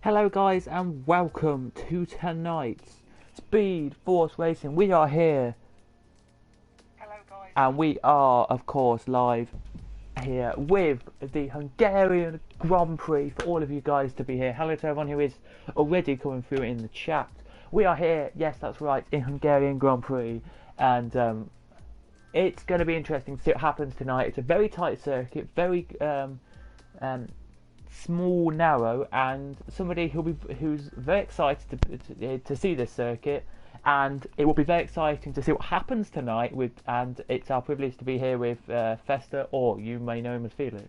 Hello guys and welcome to tonight's Speed Force Racing. We are here. Hello guys. And we are of course live here with the Hungarian Grand Prix for all of you guys to be here. Hello to everyone who is already coming through in the chat. We are here, yes that's right, in Hungarian Grand Prix, and it's going to be interesting to see what happens tonight. It's a very tight circuit, very small, narrow, and somebody who's very excited to see this circuit, and it will be very exciting to see what happens tonight. And it's our privilege to be here with Fester, or you may know him as Felix.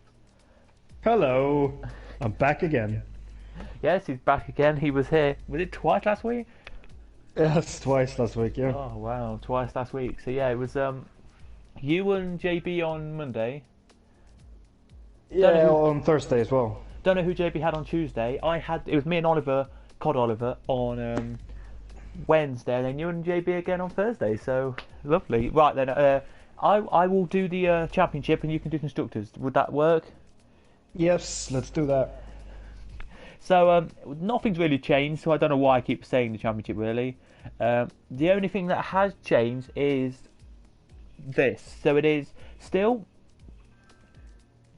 Hello, I'm back again. Yes, he's back again. He was here. Was it twice last week? Yes, twice last week. Yeah. Oh wow, twice last week. So yeah, it was you and JB on Monday. Yeah, on Thursday as well. Don't know who JB had on Tuesday. It was me and Oliver, Cod Oliver, on Wednesday, and then you and JB again on Thursday. So lovely. Right then, I will do the championship, and you can do constructors. Would that work? Yes, let's do that. So nothing's really changed. So I don't know why I keep saying the championship. Really, the only thing that has changed is this. So it is still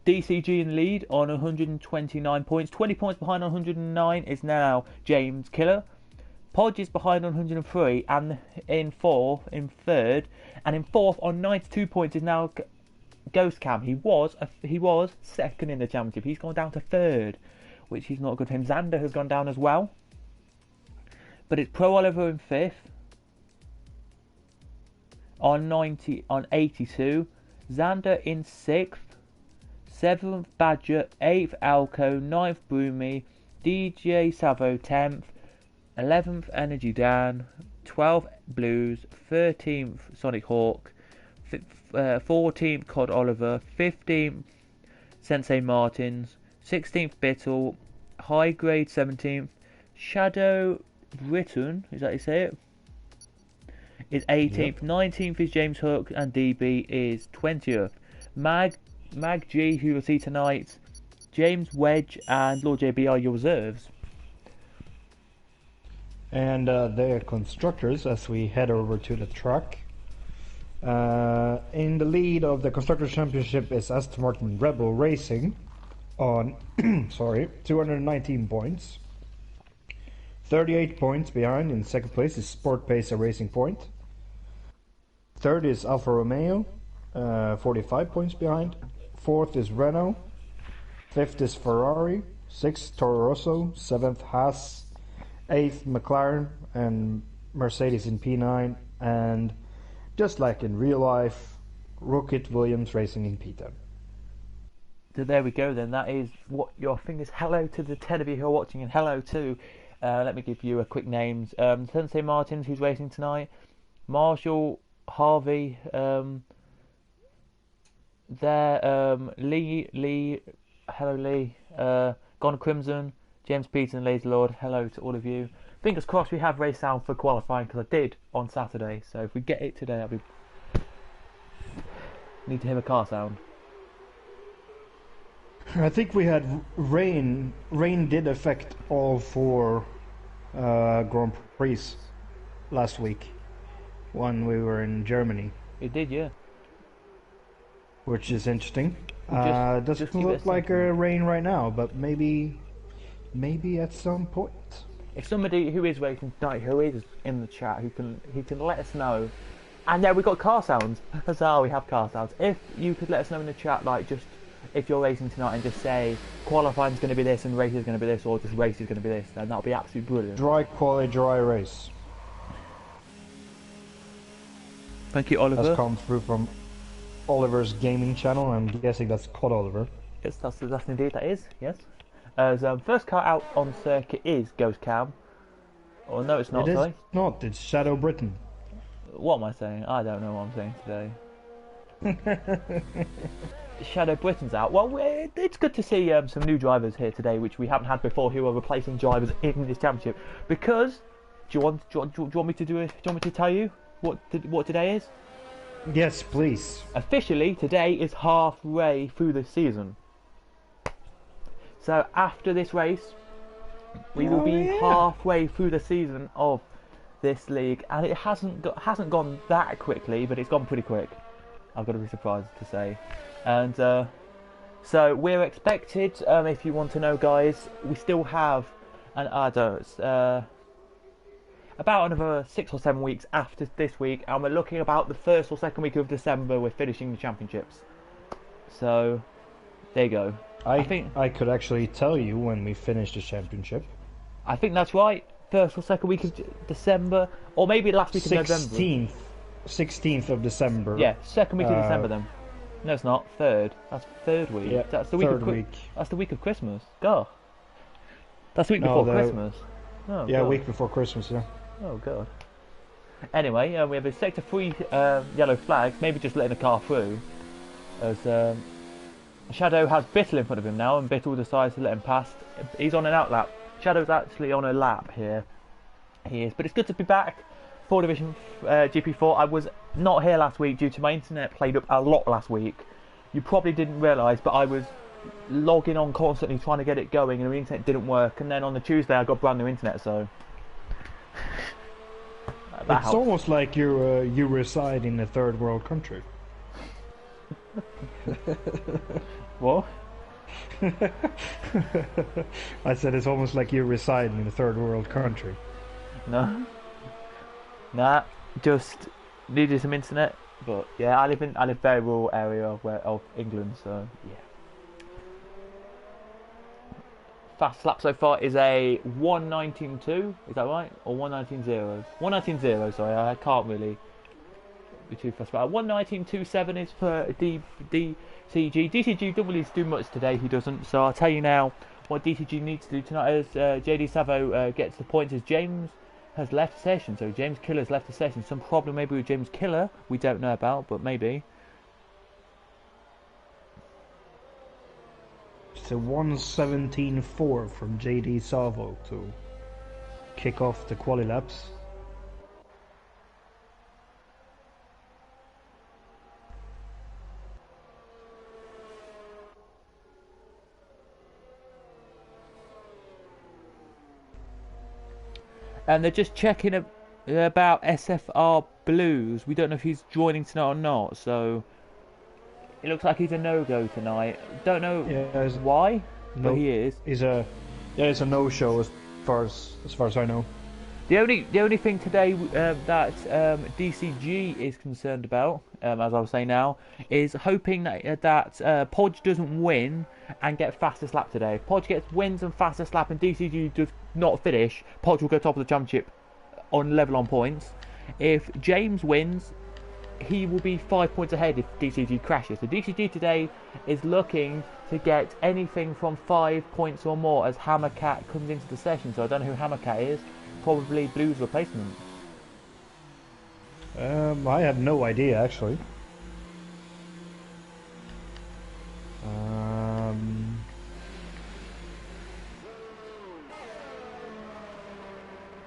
DCG in the lead on 129 points. 20 points behind on 109 is now James Killer. Podge is behind on 103 and in third, and in fourth on 92 points is now Ghost Cam. He was second in the championship. He's gone down to third, which is not good for him. Xander has gone down as well, but it's Pro Oliver in fifth on 82. Xander in sixth. 7th Badger, 8th Alco, 9th Broomy, DJ Savo 10th, 11th Energy Dan, 12th Blues, 13th Sonic Hawk, 14th Cod Oliver, 15th Sensei Martins, 16th Bittle, High Grade 17th, Shadow Britain, is that how you say it? Is 18th, yep. 19th is James Hook, and DB is 20th. Mag G, who you'll see tonight, James Wedge, and Lord JB are your reserves. And they're constructors as we head over to the track. In the lead of the Constructors Championship is Aston Martin Rebel Racing on 219 points. 38 points behind in second place is Sport Pacer Racing Point. Third is Alfa Romeo, 45 points behind. Fourth is Renault, fifth is Ferrari, sixth Toro Rosso, seventh Haas, eighth McLaren, and Mercedes in P9, and just like in real life, Rocket Williams Racing in P10. So there we go then, that is what your thing is. Hello to the 10 of you who are watching, and hello to, let me give you a quick names, Sensei Martins, who's racing tonight, Marshall, Harvey, Lee, hello Lee, Gone Crimson, James Peterson, and Lazy Lord, hello to all of you. Fingers crossed we have race sound for qualifying, because I did on Saturday, so if we get it today, that'll be... Need to hear a car sound. I think we had rain. Rain did affect all four Grand Prix last week when we were in Germany. It did, yeah. Which is interesting. Doesn't look like a rain right now, but maybe at some point. If somebody who is racing tonight, who is in the chat, who can let us know. And yeah, we got car sounds. Huzzah, we have car sounds. If you could let us know in the chat, like just if you're racing tonight, and just say qualifying's going to be this and race is going to be this, or just race is going to be this, then that'll be absolutely brilliant. Dry quality, dry race. Thank you, Oliver. That's come through from Oliver's gaming channel. I'm guessing that's Cod Oliver. Yes, that's indeed that is. Yes. First car out on circuit is Ghost Cam. Oh no, it's not. It is sorry. not. It's Shadow Britain. What am I saying? I don't know what I'm saying today. Shadow Britain's out. Well, it's good to see some new drivers here today, which we haven't had before, who are replacing drivers in this championship. Because do you want me to tell you what today is? Yes, please. Officially, today is halfway through the season. So after this race, We will Oh, be yeah. halfway through the season of this league, and it hasn't gone that quickly, but it's gone pretty quick. I've got to be surprised to say, and so we're expected. If you want to know, guys, we still have about another 6 or 7 weeks after this week, and we're looking about the first or second week of December. We're finishing the championships. So there you go. I could actually tell you when we finish the championship. I think that's right. First or second week of December, or maybe last week of November. 16th of December. Yeah, second week of December then. No, it's not. Third. That's third week. Yeah, That's the week third of week. That's the week of Christmas. God. That's the week No, before Christmas. Oh, yeah, God. week before Christmas. Yeah. Oh God. Anyway, we have a sector 3 yellow flag. Maybe just letting the car through, as Shadow has Bittle in front of him now, and Bittle decides to let him pass. He's on an out lap. Shadow's actually on a lap here. He is, but it's good to be back. 4 Division GP4. I was not here last week due to my internet played up a lot last week. You probably didn't realise, but I was logging on constantly trying to get it going, and the internet didn't work. And then on the Tuesday, I got brand new internet, so that It's helps. almost like you reside in a third world country. What? I said it's almost like you reside in a third world country. No. Nah, just needed some internet. But yeah, I live very rural area of England, so yeah. Fast lap so far is a 1:19.2. Is that right? Or 1:19.0? 1:19.0. Sorry, I can't really be too fast. But 1:19.27 is for DCG. DCG doesn't really do much today. He doesn't. So I'll tell you now what DCG needs to do tonight. As JD Savo gets the points, as James has left the session. So James Killer's left the session. Some problem maybe with James Killer we don't know about, but maybe. It's a 1:17.4 from JD Savo to kick off the quali laps. And they're just checking about SFR Blues. We don't know if he's joining tonight or not, so it looks like he's a no-go tonight. Don't know why, but he is. It's a no-show as far as I know. The only thing today that DCG is concerned about, as I was saying now, is hoping that Podge doesn't win and get fastest lap today. If Podge wins and fastest lap and DCG does not finish, Podge will go top of the championship on level on points. If James wins, he will be 5 points ahead if DCG crashes. So DCG today is looking to get anything from 5 points or more as Hammercat comes into the session. So I don't know who Hammercat is. Probably Blue's replacement. I have no idea actually.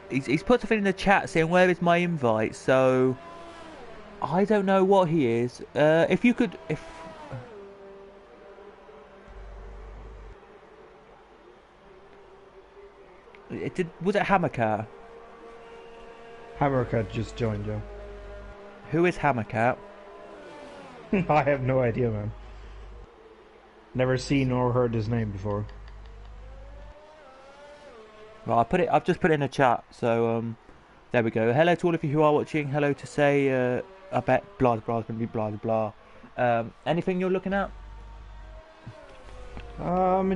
He's put something in the chat saying, "Where is my invite?" So I don't know what he is. If you could, was it Hammercat? Hammercat just joined, Joe. Who is Hammercat? I have no idea, man. Never seen or heard his name before. Well, I've just put it in a chat. So there we go. Hello to all of you who are watching. Hello to say. I bet blah blah is going to be blah blah. Anything you're looking at?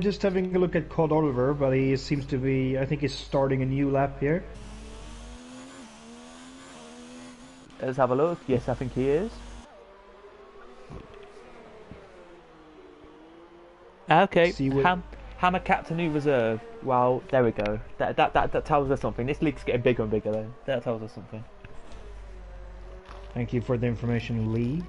Just having a look at Cod Oliver, but he seems to be. I think he's starting a new lap here. Let's have a look. Yes, I think he is. Okay. Hammercat to new reserve. Well, there we go. That tells us something. This league's getting bigger and bigger then. That tells us something. Thank you for the information, Lee.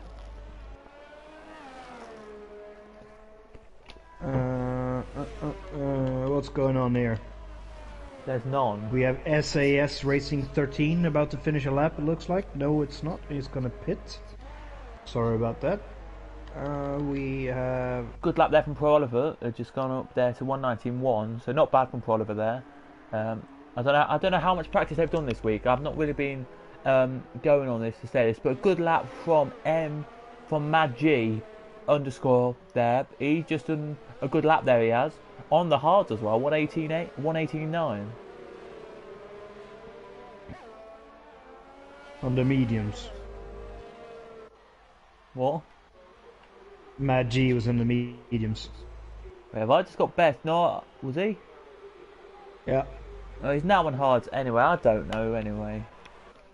What's going on there? There's none. We have SAS Racing 13 about to finish a lap, it looks like. No, it's not. He's gonna pit. Sorry about that. We have... Good lap there from Pro Oliver. Just gone up there to 1:19.1, so not bad from Pro Oliver there. I don't know how much practice they've done this week. I've not really been going on this to say this, but a good lap from Mad G underscore there. He's just done a good lap there. He has on the hards as well. 118.8, 118.9. On the mediums. What? Mad G was in the mediums. Wait, have I just got best? No, was he? Yeah. Oh, he's now on hards anyway. I don't know anyway.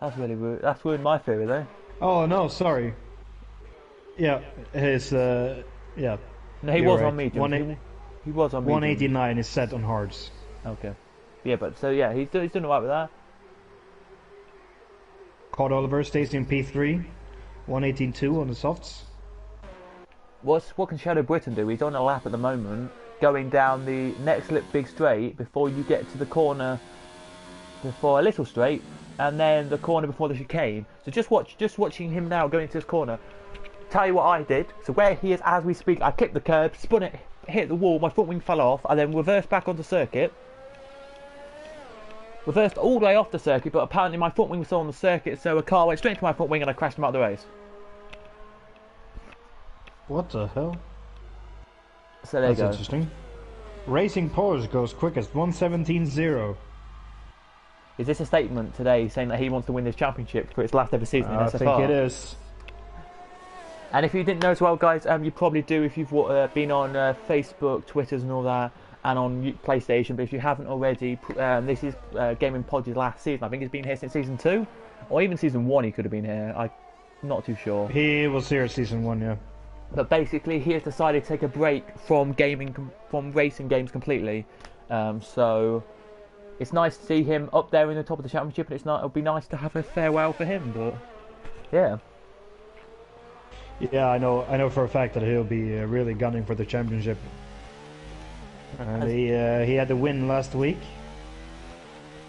That's really rude. That's ruined my theory though. Oh no, sorry. Yeah, his yeah. No, he was right. On medium. He was on medium. 189 is set on hards. Okay. Yeah, but so yeah, he's doing alright with that. Cod Oliver stays in P3, 118.2 on the softs. What can Shadow Britain do? He's on a lap at the moment, going down the next big straight before you get to the corner, before a little straight, and then the corner before the chicane. So just watching him now going into this corner. Tell you what I did. So where he is as we speak, I kicked the curb, spun it, hit the wall, my front wing fell off, and then reversed back onto circuit. Reversed all the way off the circuit, but apparently my front wing was still on the circuit, so a car went straight into my front wing and I crashed him out of the race. What the hell? So there you go. That's interesting. Racing Porsche goes quickest, 117.0. Is this a statement today saying that he wants to win this championship for its last ever season in SFR? I think it is. And if you didn't know as well, guys, you probably do if you've been on Facebook, Twitters and all that, and on PlayStation. But if you haven't already, this is Gaming Pod's last season. I think he's been here since Season 2, or even Season 1 he could have been here. I'm not too sure. He was here Season 1, yeah. But basically, he has decided to take a break from racing games completely. So it's nice to see him up there in the top of the championship, and it'll be nice to have a farewell for him. But yeah. Yeah, I know for a fact that he'll be really gunning for the championship. And he had the win last week,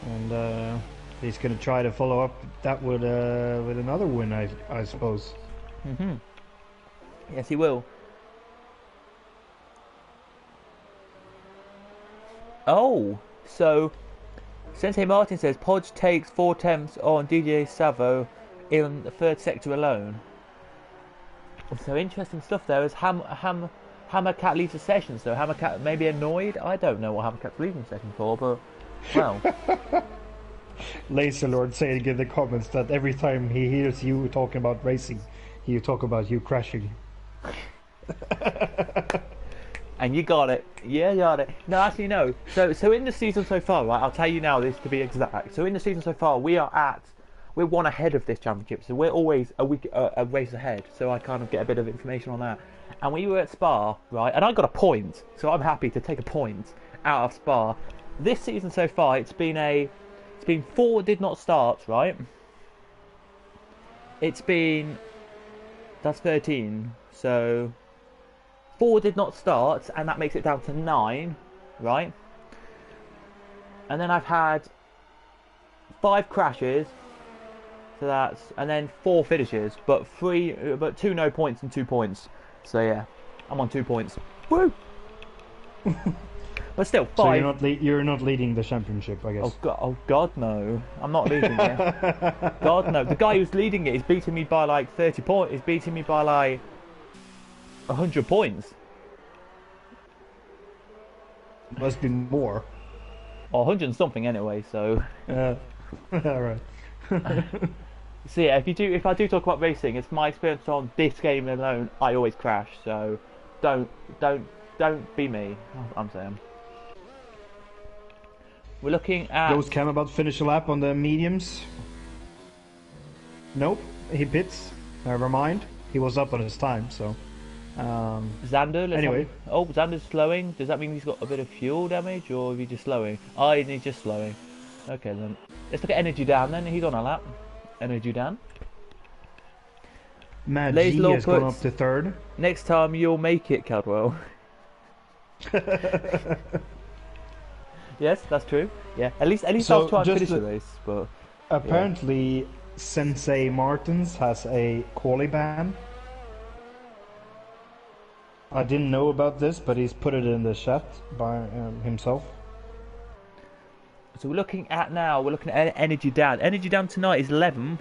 and he's going to try to follow up that with another win, I suppose. Mm-hmm. Yes, he will. Oh, so Sensei Martin says Podge takes 4 attempts on DJ Savo in the third sector alone. So interesting stuff there. As Hammercat leaves the session, so Hammercat may be annoyed. I don't know what Hammercat's leaving the session for, but well. Laser Lord saying in the comments that every time he hears you talking about racing, he'll talk about you crashing. And you got it. Yeah, you got it. No, actually, no. So in the season so far, right? I'll tell you now this to be exact. So in the season so far, we're 1 ahead of this championship. So we're always a race ahead. So I kind of get a bit of information on that. And we were at Spa, right? And I got a point. So I'm happy to take a point out of Spa. This season so far, it's been 4 did not start, right? That's 13. So 4 did not start, and that makes it down to 9, right? And then I've had 5 crashes, so and then 4 finishes, but 2 no points and 2 points. So yeah, I'm on 2 points. Woo! But still, 5. So you're not leading the championship, I guess. Oh God, no! I'm not leading it. God no! The guy who's leading it is beating me by like 30 points. He's beating me by like 100 points. Must be more. Or 100 and something anyway. So. All right. So yeah, if I do talk about racing, it's my experience on this game alone. I always crash. So, don't be me. I'm saying. We're looking at. Goes Cam about to finish a lap on the mediums? Nope, he pits. Never mind. He was up on his time, so. Xander. Anyway. Xander's slowing. Does that mean he's got a bit of fuel damage, or is he just slowing? Oh, he's just slowing. Okay then. Let's look at Energy Dan then. He's on a lap. Energy Dan. Mad G has gone up to 3rd. Next time you'll make it, Cadwell. Yes, that's true. Yeah, at least I'll try and finish the race. But apparently, yeah. Sensei Martins has a quali ban. I didn't know about this, but he's put it in the chat by himself. So we're looking at Energy Down. Energy Down tonight is 11th.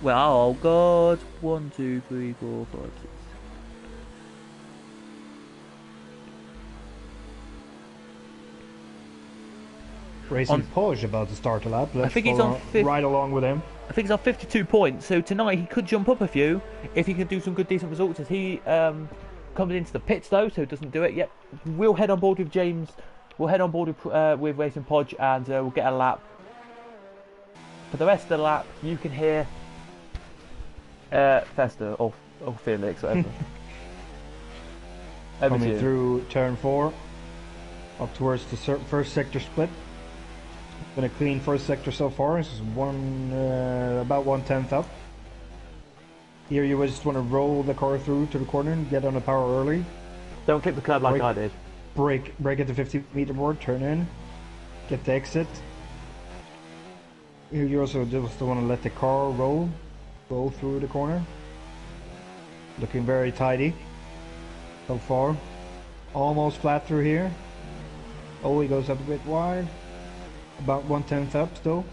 Well, oh God, 1, 2, 3, 4, 5, 6. Racing Porsche about to start a lap. Let's think he's on right along with him. I think he's on 52 points. So tonight he could jump up a few if he can do some good, decent results. As he comes into the pits though, so doesn't do it yet. We'll head on board with James. We'll head on board with Racing Podge, and we'll get a lap. For the rest of the lap, you can hear Festa or Felix, whatever. Coming through turn 4, up towards the first sector split. Been a clean first sector so far. This is about 1/10 up. Here you just want to roll the car through to the corner and get on the power early. Don't clip the curb like I did. Brake at the 50-meter board, turn in, get the exit. Here you also just want to let the car roll through the corner. Looking very tidy so far. Almost flat through here. Oh, he goes up a bit wide. About 1/10 up still.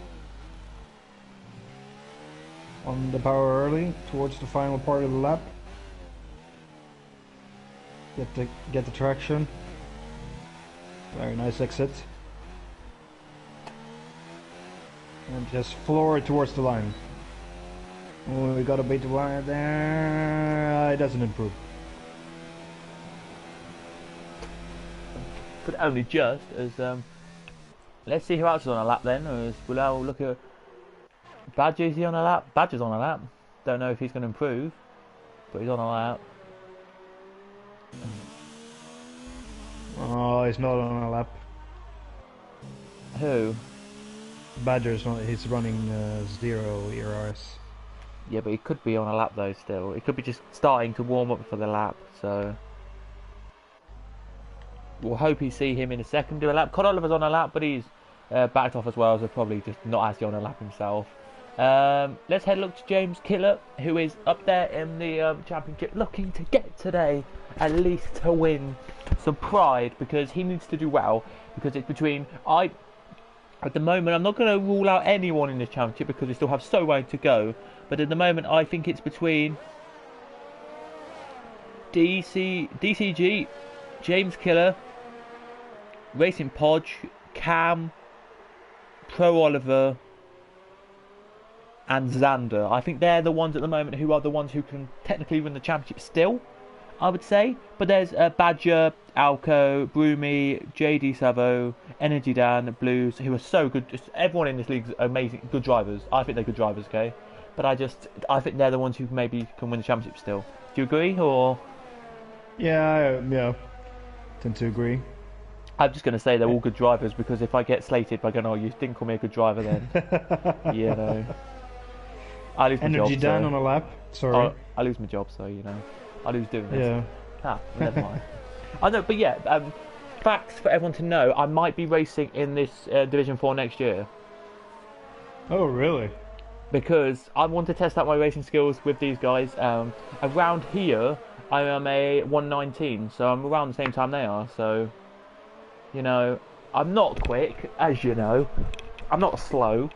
On the power early towards the final part of the lap. Get the traction. Very nice exit. And just floor it towards the line. Oh, we got a bit wide there. It doesn't improve. But only just as let's see who else is on a lap then. We'll look at Badger. Is he on a lap? Badger's on a lap. Don't know if he's going to improve, but he's on a lap. Oh, he's not on a lap. Who? Badger's not. He's running 0 ERS. Yeah, but he could be on a lap though. Still, he could be just starting to warm up for the lap. So we'll hope we see him in a second do a lap. Con Oliver's on a lap, but he's backed off as well, so probably just not actually on a lap himself. Let's head look to James Killer, who is up there in the championship, looking to get today at least to win some pride, because he needs to do well. Because it's between at the moment, I'm not going to rule out anyone in this championship because we still have so way to go. But at the moment, I think it's between DCG, James Killer, Racing Podge, Cam, Pro Oliver, and Xander. I think they're the ones at the moment who are the ones who can technically win the championship still, I would say. But there's Badger, Alco, Broomy, JD Savo, Energy Dan, Blues, who are so good. Just everyone in this league is amazing, good drivers. I think they're good drivers, okay? But I think they're the ones who maybe can win the championship still. Do you agree, or? Yeah, tend to agree. I'm just going to say they're all good drivers, because if I get slated by going, oh, you didn't call me a good driver then, you know. I lose my Energy job, down so on a lap. Sorry. I lose my job, so, you know. I lose doing this. Yeah. Never mind. I know, but yeah, facts for everyone to know, I might be racing in this Division 4 next year. Oh, really? Because I want to test out my racing skills with these guys. Around here, I am a 119, so I'm around the same time they are, so, you know, I'm not quick, as you know. I'm not slow,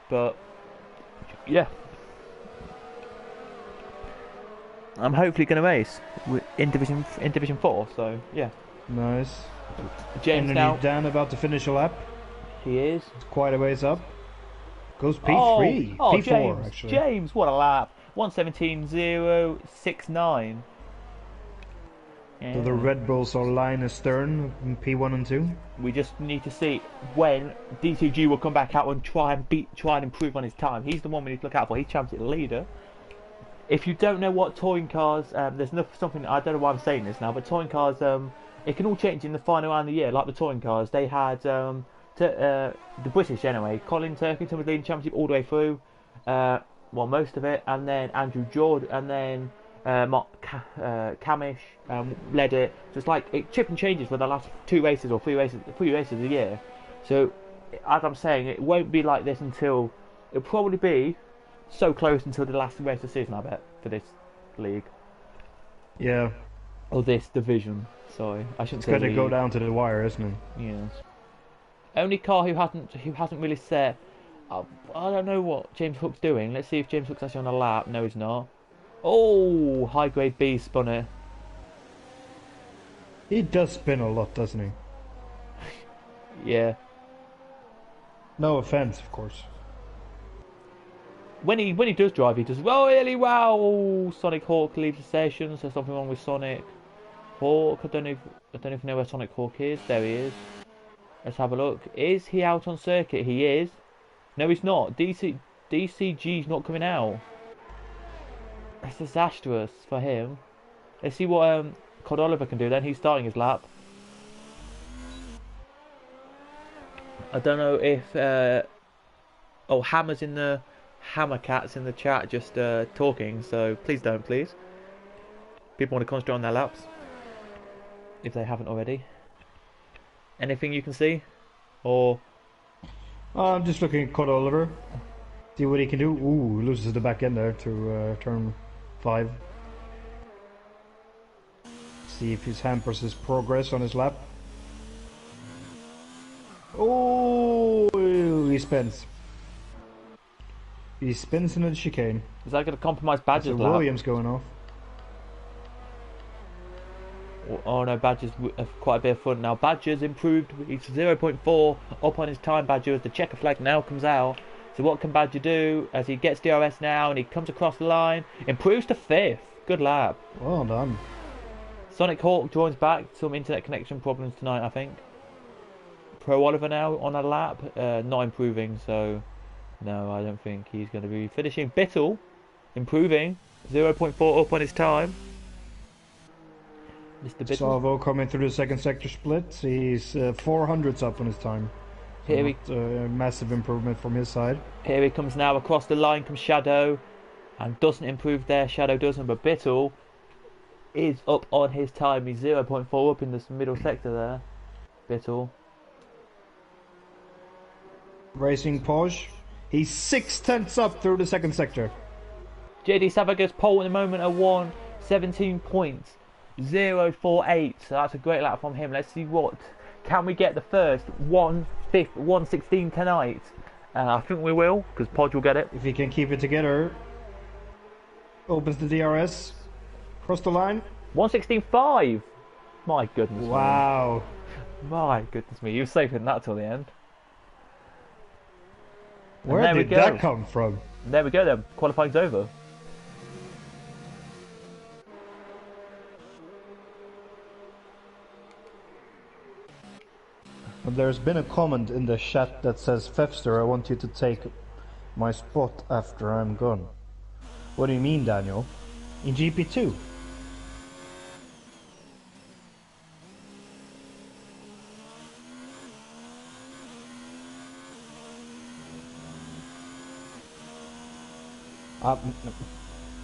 but, yeah. I'm hopefully going to race in Division 4, so, yeah. Nice. James Energy now. Dan about to finish a lap. He is. It's quite a ways up. Goes P3. Oh, P4, James, actually. James, what a lap. 1:17.069. Yeah. So the Red Bulls are line astern in P1 and 2. We just need to see when DCG will come back out and try and improve on his time. He's the one we need to look out for. He's championship leader. If you don't know what touring cars, there's something, I don't know why I'm saying this now, but touring cars, it can all change in the final round of the year. Like the touring cars, they had the British anyway. Colin Turkington was leading championship all the way through, well, most of it, and then Andrew Jordan, and then Camish led it. So it's like it chip and changes for the last 3 races a year. So as I'm saying, it won't be like this until it'll probably be so close until the last race of the season, I bet, for this league. Yeah. Or this division. Sorry, I shouldn't It's say going to go league. down to the wire, isn't it? Yes. Only car who hasn't really set. I don't know what James Hook's doing. Let's see if James Hook's actually on a lap. No, he's not. Oh, high grade B spun it. He does spin a lot, doesn't he? Yeah. No offense, of course. When he does drive, he does really well. Oh, Sonic Hawk leaves the session. So something wrong with Sonic Hawk. I don't even know where Sonic Hawk is. There he is. Let's have a look. Is he out on circuit? He is. No, he's not. DCG's not coming out. It's disastrous for him. Let's see what Cod Oliver can do then. He's starting his lap. I don't know if... oh, Hammer's in the... Hammercat's in the chat just talking, so please don't, please. People want to concentrate on their laps. If they haven't already. Anything you can see? Or... I'm just looking at Cod Oliver. See what he can do. Ooh, he loses the back end there to turn 5. See if he hampers his progress on his lap. Oh, he spins. He spins into the chicane. is that going to compromise That's Badger's a lap? Williams going off. Oh no, Badger's quite a bit of fun now. Badger's improved. He's 0.4 up on his time, Badger, as the checker flag now comes out. So what can Badger do as he gets DRS now and he comes across the line? Improves to 5th. Good lap. Well done. Sonic Hawk joins back. Some internet connection problems tonight, I think. Pro Oliver now on a lap. Not improving, so no, I don't think he's going to be finishing. Bittle improving. 0.4 up on his time. Mr. Bittle. Salvo coming through the second sector split. He's 400s up on his time. So Here massive improvement from his side. Here he comes now. Across the line comes Shadow. And doesn't improve there. Shadow doesn't. But Bittle is up on his time. He's 0.4 up in this middle sector there. Bittle. Racing Porsche. He's 6/10 up through the second sector. JD Savager's pole in the moment at 1:17 points. 0.48. So that's a great lap from him. Let's see what. Can we get the first 1:16 tonight? I think we will, because Podge will get it. If he can keep it together. Opens the DRS. Cross the line. 1:16.5. My goodness. Wow. Me. My goodness me. You were saving that till the end. Where did that come from? And there we go then. Qualifying's over. There's been a comment in the chat that says, Fefster, I want you to take my spot after I'm gone. What do you mean, Daniel? In GP2?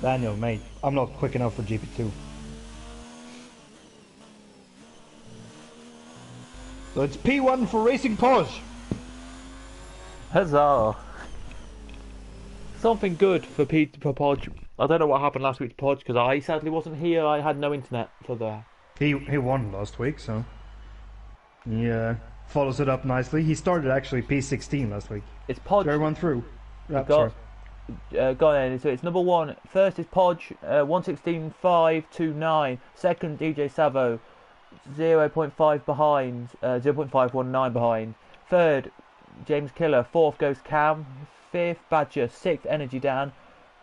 Daniel, mate, I'm not quick enough for GP2. So it's P1 for Racing Porsche. Huzzah! Something good for Podge. I don't know what happened last week to Podge because I sadly wasn't here. I had no internet for the. He won last week, so he follows it up nicely. He started actually P16 last week. It's Podge. Everyone through. Go on then. So it's number 1. First is Podge, 1:16.529. Second, DJ Savo, 0.5 behind, 0.519 behind. Third, James Killer. Fourth goes Cam. Fifth, Badger. Sixth, Energy Dan.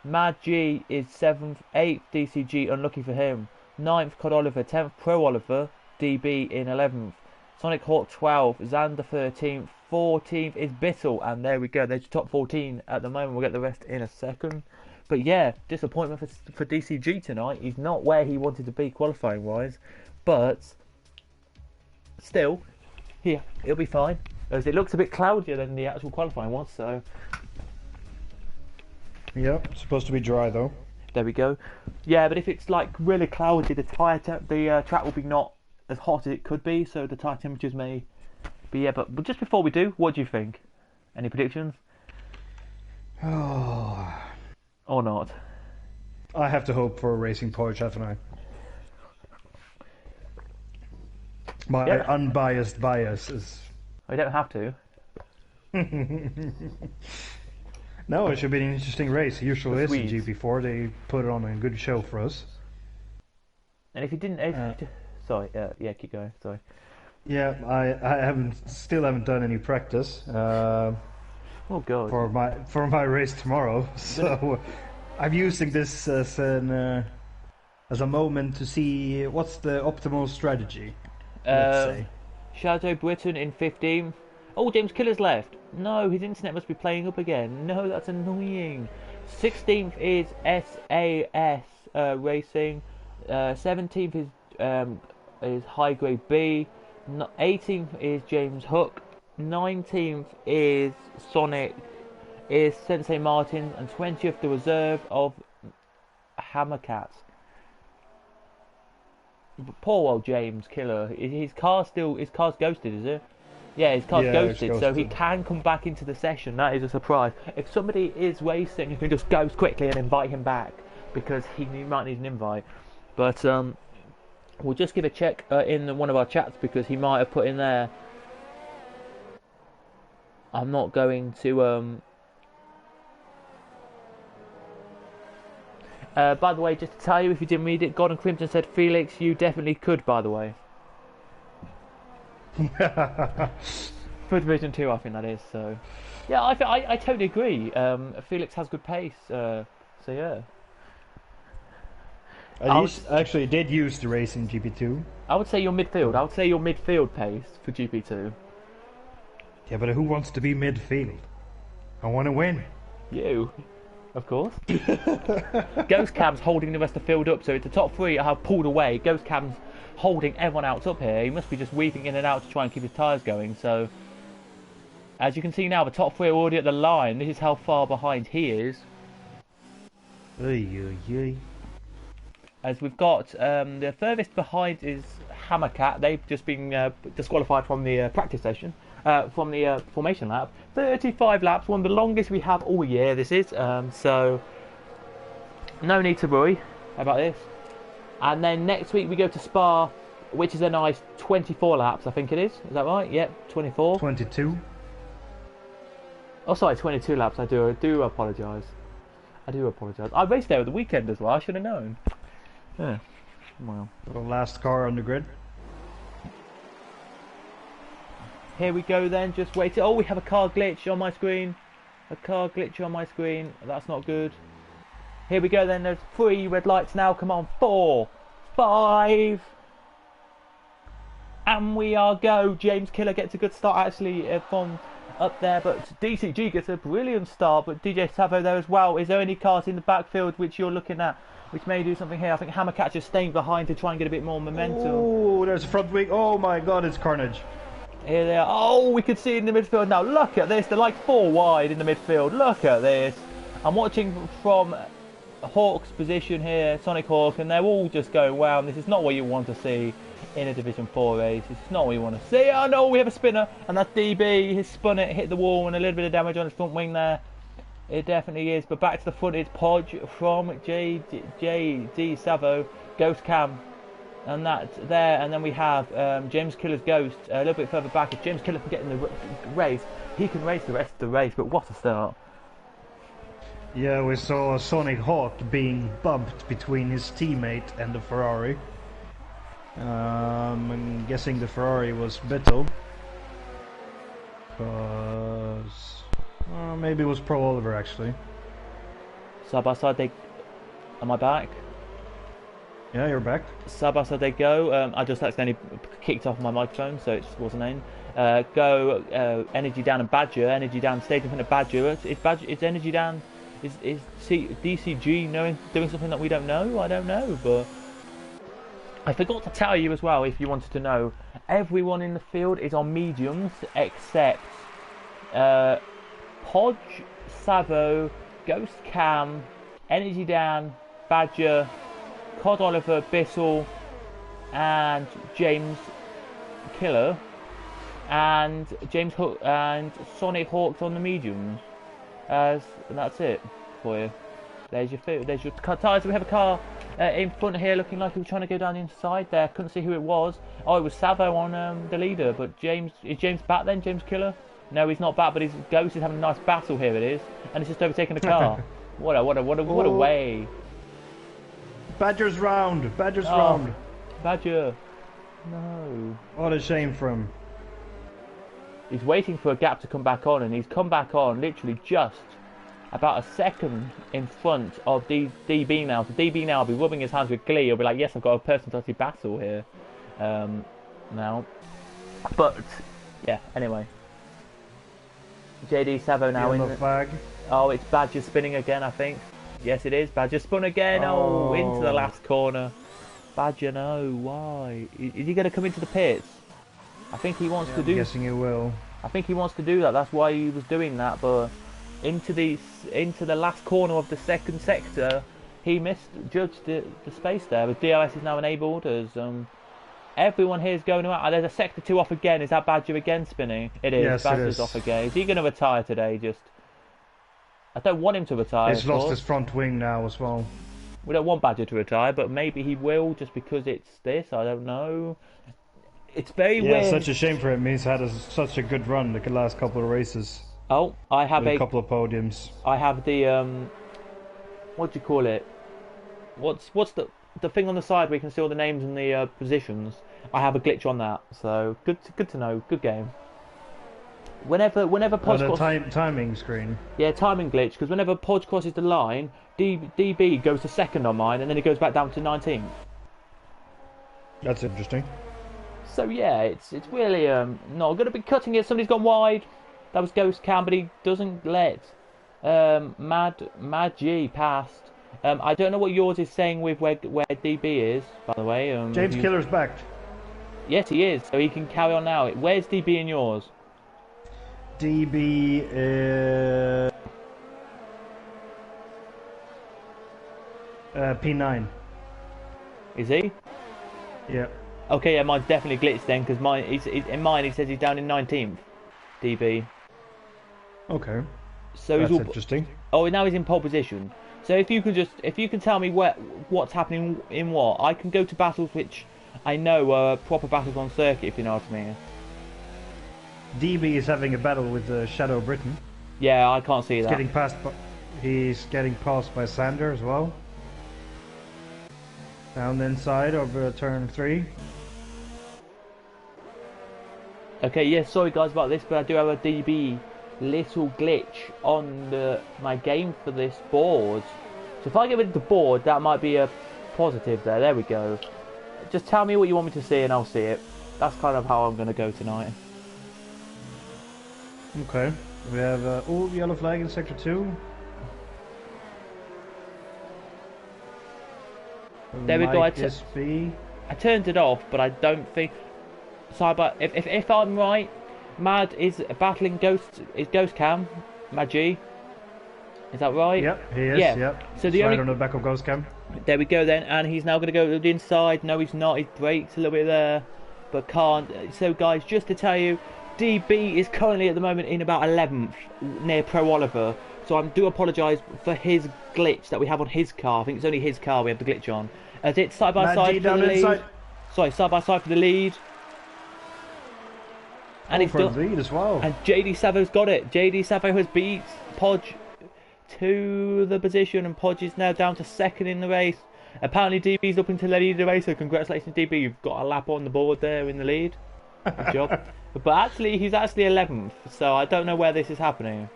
Mad G is 7th. 8th, DCG. Unlucky for him. 9th, Cod Oliver. 10th, Pro Oliver. DB in 11th. Sonic Hawk 12th. Xander 13th. 14th is Bittle, and there we go. There's your top 14 at the moment. We'll get the rest in a second. But yeah, disappointment for DCG tonight. He's not where he wanted to be qualifying wise, but still, yeah, it'll be fine. As it looks a bit cloudier than the actual qualifying was, so Yep, supposed to be dry though. there we go. Yeah, but if it's like really cloudy, the track will be not as hot as it could be, so the tyre temperatures may. But yeah, but just before we do, what do you think? Any predictions? Oh, Or not? I have to hope for a Racing Porsche, haven't I? My Yeah. unbiased bias is. We don't have to. No, it should be an interesting race. Usually is in Swedes. GP4. They put on a good show for us. And if you didn't, sorry, yeah, keep going. Sorry. Yeah, I still haven't done any practice Oh god. for my race tomorrow. So I'm using this as a moment to see what's the optimal strategy. Let's say. Shadow Britain in 15th. Oh, James Killer's left. No, his internet must be playing up again. No, that's annoying. 16th is SAS Racing. 17th is High Grade B. 18th is James Hook. 19th is Sonic. Is Sensei Martin, and 20th the reserve of Hammercats. Poor old James Killer. His car's ghosted, is it? Yeah, his car's ghosted, so he can come back into the session. That is a surprise. If somebody is racing, you can just ghost quickly and invite him back, because he might need an invite. But we'll just give a check in one of our chats, because he might have put in there. I'm not going to. By the way, just to tell you, if you didn't read it, Gordon Crimson said, Felix, you definitely could, by the way. For Division 2, I think that is, so... Yeah, I totally agree. Felix has good pace, so yeah. I actually did use the race in GP2. I would say your midfield. I would say your midfield pace for GP2. Yeah, but who wants to be midfield? I want to win. You. Of course. Ghost Cam's holding the rest of the field up, so if the top three have pulled away, Ghost Cam's holding everyone else up here. He must be just weaving in and out to try and keep his tyres going, so... As you can see now, the top three are already at the line. This is how far behind he is. As we've got, the furthest behind is Hammercat. They've just been disqualified from the practice session. From the formation lap. 35 laps, one of the longest we have all year, this is. So, no need to worry about this. And then next week we go to Spa, which is a nice 24 laps, I think it is. Is that right? Yep, 24. 22. Oh, sorry, 22 laps. I do apologise. I do apologise. I raced there at the weekend as well. I should have known. Yeah. Well. The last car on the grid. Here we go then, just wait. Oh, we have a car glitch on my screen. A car glitch on my screen. That's not good. Here we go then, there's 3 red lights now. Come on, 4, 5. And we are go. James Killer gets a good start actually from up there. But DCG gets a brilliant start. But DJ Savo there as well. Is there any cars in the backfield which you're looking at, which may do something here? I think Hammercat just staying behind to try and get a bit more momentum. Oh, there's a front wing. Oh my god, it's carnage. Here they are. Oh, we can see it in the midfield now. Look at this. They're like 4 wide in the midfield. Look at this. I'm watching from Hawk's position here, Sonic Hawk, and they're all just going, wow, this is not what you want to see in a Division 4 race. This is not what you want to see. Oh no, we have a spinner, and that's DB. He's spun it, hit the wall, and a little bit of damage on his front wing there. It definitely is. But back to the front, it's Podge from JD Savo, Ghost Cam. And that's there, and then we have James Killer's Ghost a little bit further back. If James Killer can get in the race, he can race the rest of the race, but what a start. Yeah, we saw Sonic Hawk being bumped between his teammate and the Ferrari. I'm guessing the Ferrari was Vettel. Because... maybe it was Pro Oliver actually. Side by side they... Am I back? Yeah, you're back. Side by side they go. I just accidentally kicked off my microphone, so it wasn't in. Go Energy Down and Badger. Energy Down stayed in front of Badger. Is Energy Down? Is DCG doing something that we don't know? I don't know, but I forgot to tell you as well. If you wanted to know, everyone in the field is on mediums except Podge, Savo, Ghost Cam, Energy Down, Badger, Cod Oliver, Bissell, and James Killer, and James Hook and Sonic Hawks on the mediums. And that's it for you. There's your tyres. We have a car in front here, looking like he was trying to go down the inside there. Couldn't see who it was. Oh, it was Savo on the leader. But is James back then? James Killer? No, he's not back. But his Ghost is having a nice battle here. It is, and it's just overtaking the car. What a way! Badger's round. Badger's round. Badger. No. What a shame for him. He's waiting for a gap to come back on, and he's come back on literally just about a second in front of DB now. So DB now will be rubbing his hands with glee. He'll be like, yes, I've got a personality battle here now. But, yeah, anyway. JD Savo now in the flag. Oh, it's Badger spinning again, I think. Yes, it is. Badger spun again. Oh, into the last corner. Badger, no. Why? Is he going to come into the pits? I think he wants to do... I'm guessing he will. I think he wants to do that. That's why he was doing that. But into the last corner of the second sector, he judged the space there. But DRS is now enabled as everyone here is going around. There's a sector 2 off again. Is that Badger again spinning? It is. Yes, Badger's it is. off again. Is he going to retire today? I don't want him to retire. He's lost his front wing now as well. We don't want Badger to retire, but maybe he will just because it's this. I don't know. It's very weird. Yeah, such a shame for him. He's had such a good run the last couple of races. Oh, I have a couple of podiums. I have the what do you call it? What's the thing on the side where you can see all the names and the positions? I have a glitch on that, so good to know. Good game. Whenever the timing screen. Yeah, timing glitch, because whenever Podge crosses the line, DB goes to second on mine, and then it goes back down to 19th. That's interesting. So yeah, it's really not going to be cutting it. Somebody's gone wide. That was Ghost Cam, but he doesn't let Mad G past. I don't know what yours is saying with where DB is, by the way. James Killer's back. Yes, he is, so he can carry on now. Where's DB in yours? DB P9. Is he? Yeah. Okay, yeah, mine's definitely glitched then, because in mine he says he's down in 19th. DB. Okay. So that's interesting. Oh, now he's in pole position. So if you can tell me what's happening in what, I can go to battles which I know are proper battles on circuit, if you know what I mean. DB is having a battle with Shadow Britain. Yeah, I can't see that. He's getting passed by Sander as well. Down the inside of turn 3. Okay, yeah, sorry guys about this, but I do have a DB little glitch on my game for this board. So if I get rid of the board, that might be a positive there. There we go. Just tell me what you want me to see and I'll see it. That's kind of how I'm going to go tonight. Okay. We have all yellow flag in sector 2. There we go. I turned it off, but I don't think. So, if I'm right, Mad is battling Ghost Cam, Mad G. Is that right? Yep, he is. Yeah. Yep. So the on the back of Ghost Cam. There we go then, and he's now going to go to the inside. No, he's not. He brakes a little bit there, but can't. So, guys, just to tell you, DB is currently at the moment in about 11th near Pro Oliver. So I do apologise for his glitch that we have on his car. I think it's only his car we have the glitch on. As it's side by side for the lead. Sorry, side by side for the lead. And he's done. Lead as well. And JD Savo's got it. JD Savo has beat Podge to the position, and Podge is now down to second in the race. Apparently DB's looking to lead the race, so congratulations DB, you've got a lap on the board there in the lead. Good job. But actually, he's actually 11th, so I don't know where this is happening.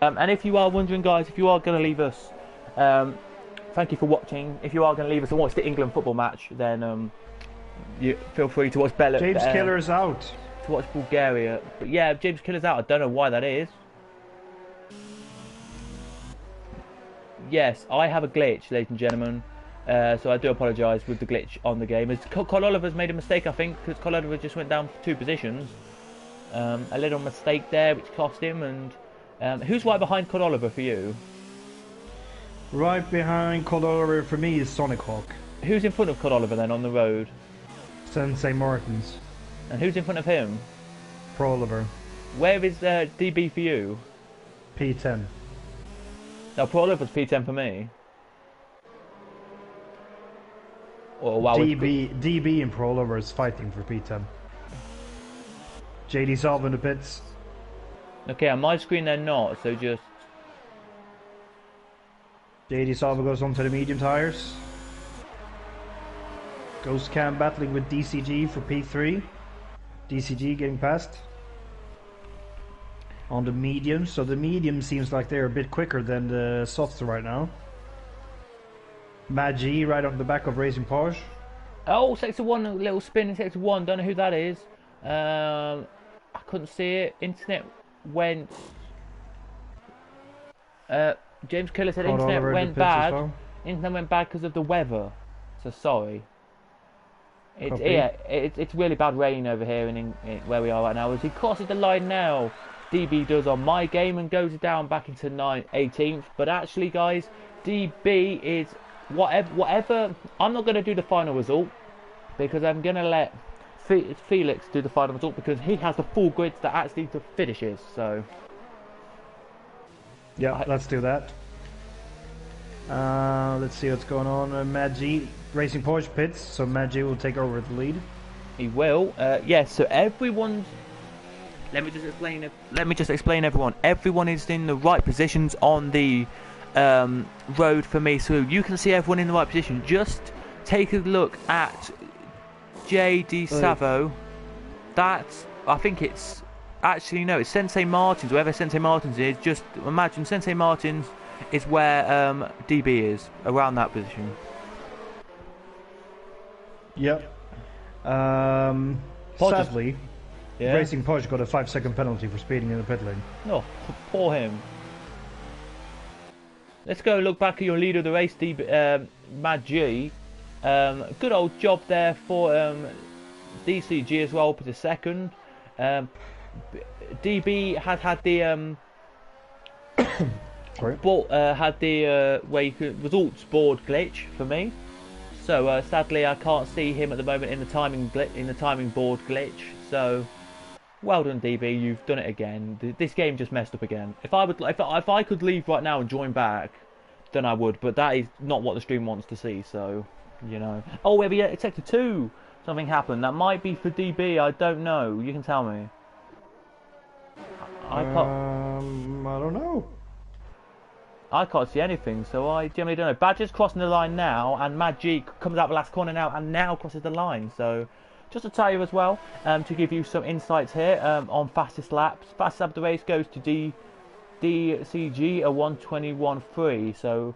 And if you are wondering, guys, if you are going to leave us, thank you for watching. If you are going to leave us and watch the England football match, then you feel free to watch Bella. James Killer's out. To watch Bulgaria. But yeah, James Killer's out. I don't know why that is. Yes, I have a glitch, ladies and gentlemen. So I do apologise with the glitch on the game. As Col Oliver's made a mistake, I think, because Col Oliver just went down for 2 positions. A little mistake there, which cost him. And who's right behind Col Oliver for you? Right behind Col Oliver for me is Sonic Hawk. Who's in front of Col Oliver then on the road? Sensei Martins. And who's in front of him? Pro Oliver. Where is DB for you? P10. No, Pro Oliver's P10 for me. Or while DB and Prolover is fighting for P10. JD Salva in the pits. Okay, on my screen they're not, so just... JD Salva goes onto the medium tires. Ghost Cam battling with DCG for P3. DCG getting past. On the medium, so the medium seems like they're a bit quicker than the softs right now. Magi right on the back of Racing Porsche. Oh, Sector 1, a little spin in Sector 1, don't know who that is. I couldn't see it. Internet went... James Killer said internet went bad. Well. Internet went bad because of the weather. So sorry. It's really bad rain over here in where we are right now. As he crosses the line now, DB does on my game and goes down back into 18th. But actually, guys, DB is whatever. I'm not going to do the final result because I'm going to let Felix do the final result because he has the full grids that actually finishes. So. Yeah, let's do that. Let's see what's going on. Magi Racing Porsche pits, so Magi will take over the lead. He will. Yes. So everyone's. Let me just explain. Everyone. Everyone is in the right positions on the road for me, so you can see everyone in the right position. Just take a look at JD Savo. I think it's. Actually, no, it's Sensei Martins. Wherever Sensei Martins is, just imagine Sensei Martins is where DB is, around that position. Yep. Sadly, Racing Porsche got a 5-second penalty for speeding in the pit lane. No, poor him. Let's go look back at your leader of the race, Mad G. Good old job there for DCG as well for the second. DB had the results board glitch for me, so sadly I can't see him at the moment in the timing board glitch. So well done, DB, you've done it again. This game just messed up again. If I could leave right now and join back, then I would, but that is not what the stream wants to see. So you know. Oh, maybe it's Sector 2. Something happened. That might be for DB. I don't know. You can tell me. I don't know. I can't see anything, so I generally don't know. Badger's crossing the line now, and Mad G comes out the last corner now, and now crosses the line. So, just to tell you as well, to give you some insights here on fastest laps. Fastest lap of the race goes to DCG, a 1:21.3. So,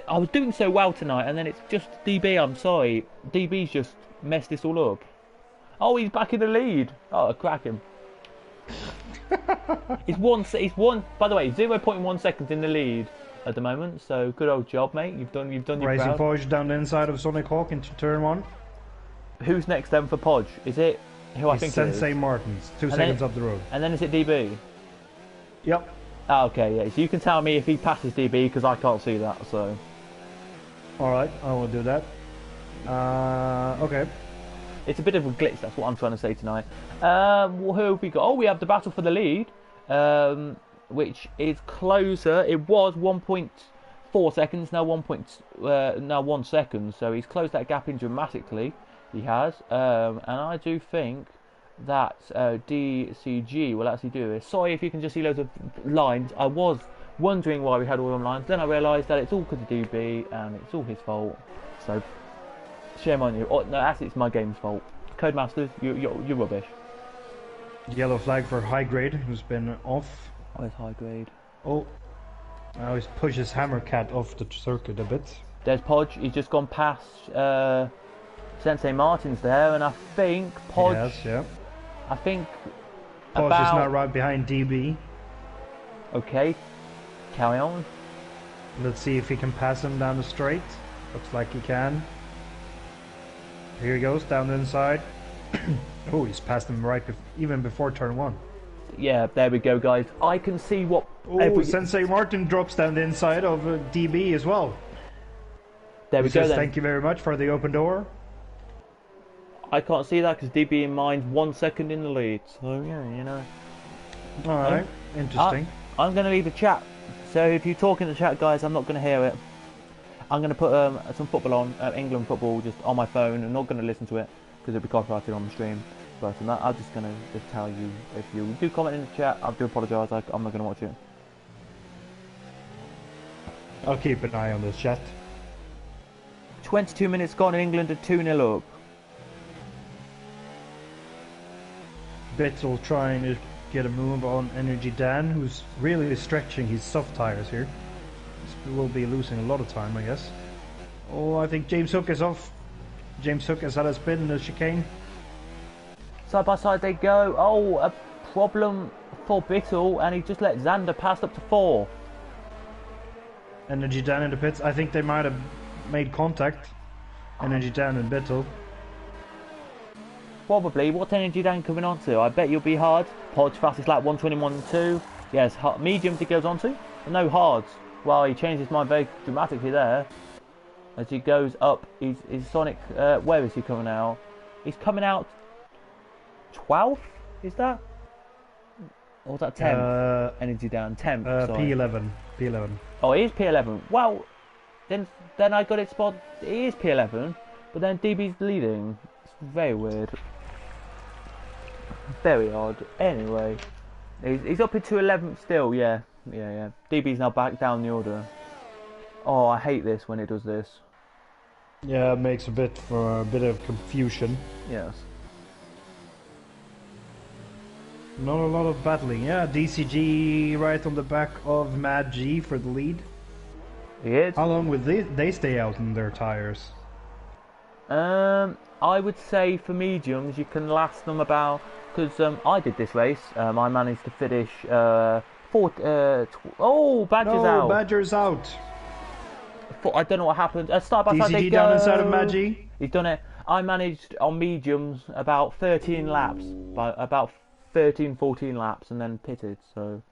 I was doing so well tonight, and then it's just DB. I'm sorry, DB's just messed this all up. Oh, he's back in the lead. Oh, crack him. He's one. By the way, 0.1 seconds in the lead at the moment. So good old job, mate. You've done your Racing Porsche down the inside of Sonic Hawk into turn 1. Who's next then for Podge? Is it who I think it is? Sensei Martins. 2 seconds up the road. And then is it DB? Yep. Oh, okay, yeah. So you can tell me if he passes DB because I can't see that. So. All right, I will do that. Okay. It's a bit of a glitch, that's what I'm trying to say tonight. Who have we got? Oh, we have the battle for the lead, which is closer. It was 1.4 seconds, now 1 second. So he's closed that gap in dramatically. He has, and I do think that DCG will actually do this. Sorry if you can just see loads of lines. I was wondering why we had all them lines. Then I realised that it's all because of DB, and it's all his fault. So. Shame on you. Oh, no, actually, it's my game's fault. Codemasters, you're rubbish. Yellow flag for High Grade, who's been off. Where's High Grade? Oh, now he's pushes Hammercat off the circuit a bit. There's Podge. He's just gone past Sensei Martins there, and I think Podge. Yes, yeah. I think Podge is now right behind DB. Okay, carry on. Let's see if he can pass him down the straight. Looks like he can. Here he goes, down the inside. Oh, he's passed him right even before turn 1. Yeah, there we go, guys. I can see what... Oh, Sensei Martin drops down the inside of DB as well. There we go, says, then. Thank you very much for the open door. I can't see that because DB in mine's 1 second in the lead. So, yeah, you know. Alright, interesting. I'm going to leave the chat. So if you talk in the chat, guys, I'm not going to hear it. I'm going to put some football on, England football, just on my phone. I'm not going to listen to it because it'll be copyrighted on the stream. But I'm just going to just tell you, if you do comment in the chat, I do apologise, I'm not going to watch it. I'll keep an eye on this chat. 22 minutes gone and England are 2-0 up. Bittel trying to get a move on Energy Dan, who's really stretching his soft tires here. He will be losing a lot of time, I guess. Oh, I think James Hook is off. James Hook has had a spin in the chicane. Side by side they go. Oh, a problem for Bittel, and he just let Xander pass up to 4. Energy Dan in the pits. I think they might have made contact. Energy Dan and Bittel. Probably. What's Energy Dan coming on to? I bet you'll be hard. Podge fastest lap 121.2. Yes, mediums he goes on to. No hards. Well, he changed his mind very dramatically there. As he goes up, he's Sonic. Where is he coming out? He's coming out 12th. Is that? Or was that 10th? Energy Dan 10th. Sorry. P11. P11. Oh, he is P11. Well, then I got it spot. He is P11, but then DB's leading. It's very weird. Very odd. Anyway, he's up into 11th still. Yeah. DB's now back down the order. Oh, I hate this when it does this. Yeah, it makes a bit of confusion. Yes. Not a lot of battling. Yeah, DCG right on the back of Mad G for the lead. He is. How long would they stay out in their tires? I would say for mediums you can last them about, because I did this race. I managed to finish oh, Badger's out. Badger's out. I don't know what happened. Start by side they DCG go. down inside of Mad G. He's done it. I managed on mediums about 13 laps, by about 13, 14 laps, and then pitted. So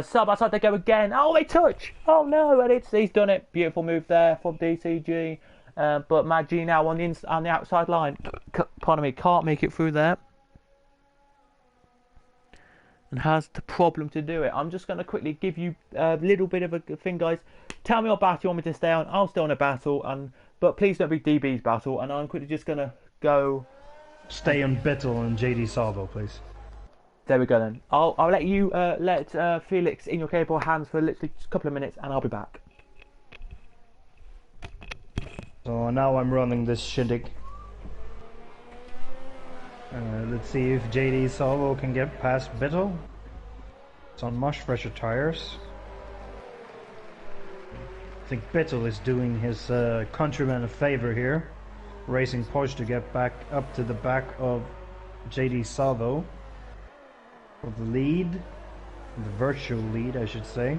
side by side they go again. Oh, they touch. Oh no, and he's done it. Beautiful move there from DCG. But Mad G now on the outside line. Pardon me, can't make it through there. And has the problem to do it. I'm just going to quickly give you a little bit of a thing, guys. Tell me what battle you want me to stay on. I'll stay on a battle, but please don't be DB's battle. And I'm quickly just going to go. Stay on Bittel and JD Salvo, please. There we go then. I'll let you let Felix in your capable hands for literally just a couple of minutes, and I'll be back. So now I'm running this shindig. Let's see if JD Salvo can get past Bittel. It's on much fresher tires. I think Bittel is doing his countryman a favor here, racing Podge to get back up to the back of JD Salvo for the lead, the virtual lead I should say.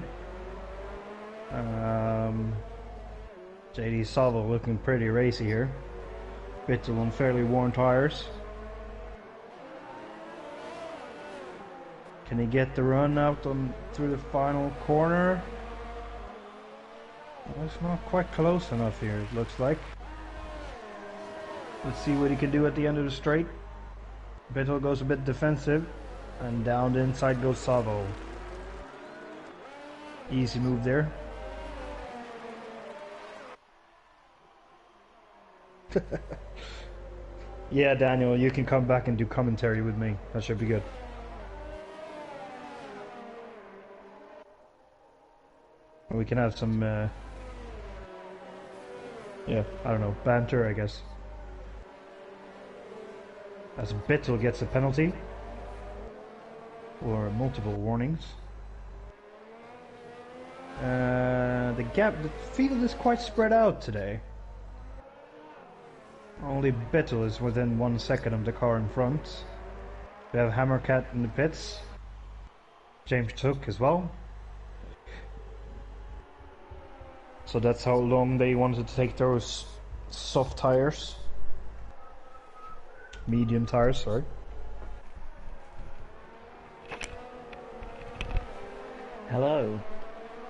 JD Salvo looking pretty racy here. Bittel on fairly worn tires. Can he get the run out through the final corner? Well, it's not quite close enough here, it looks like. Let's see what he can do at the end of the straight. Bittel goes a bit defensive, and down the inside goes Salvo. Easy move there. Yeah, Daniel, you can come back and do commentary with me. That should be good. We can have some, yeah, I don't know, banter, I guess. As Bittel gets a penalty, or multiple warnings. The field is quite spread out today. Only Bittel is within 1 second of the car in front. We have Hammercat in the pits. James Took as well. So that's how long they wanted to take those soft tires. Medium tires, sorry. Hello.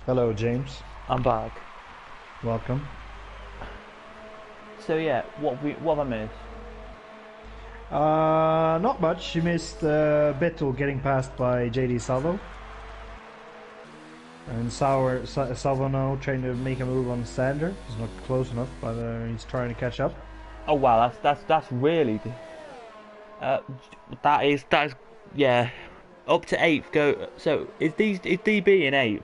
Hello, James. I'm back. Welcome. So yeah, what have I missed? Not much. You missed Bittel getting passed by JD Salvo. And Salvano trying to make a move on Sander. He's not close enough, but he's trying to catch up. Oh wow, that's really. That is yeah. Up to 8th go. So is DB in 8th?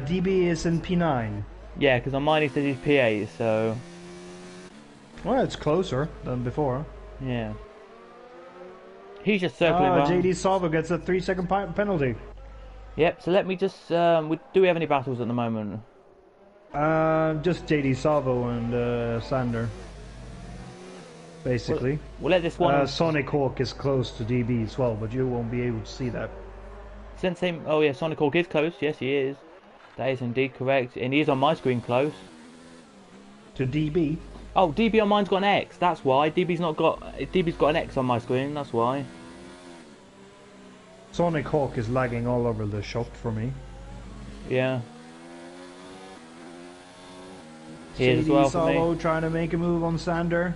DB is in P9. Yeah, because on mine it says he's P8. So. Well, it's closer than before. Yeah. He's just circling around. JD Salvo gets a 3-second penalty. Yep, so let me just... do we have any battles at the moment? Just JD Salvo and Sander. Basically. We'll let this one... Sonic Hawk is close to DB as well, but you won't be able to see that. Oh yeah, Sonic Hawk is close. Yes, he is. That is indeed correct. And he is on my screen close. To DB? Oh, DB on mine's got an X. That's why. DB's got an X on my screen. That's why. Sonic Hawk is lagging all over the shop for me. Yeah. He is as well for me. Trying to make a move on Sander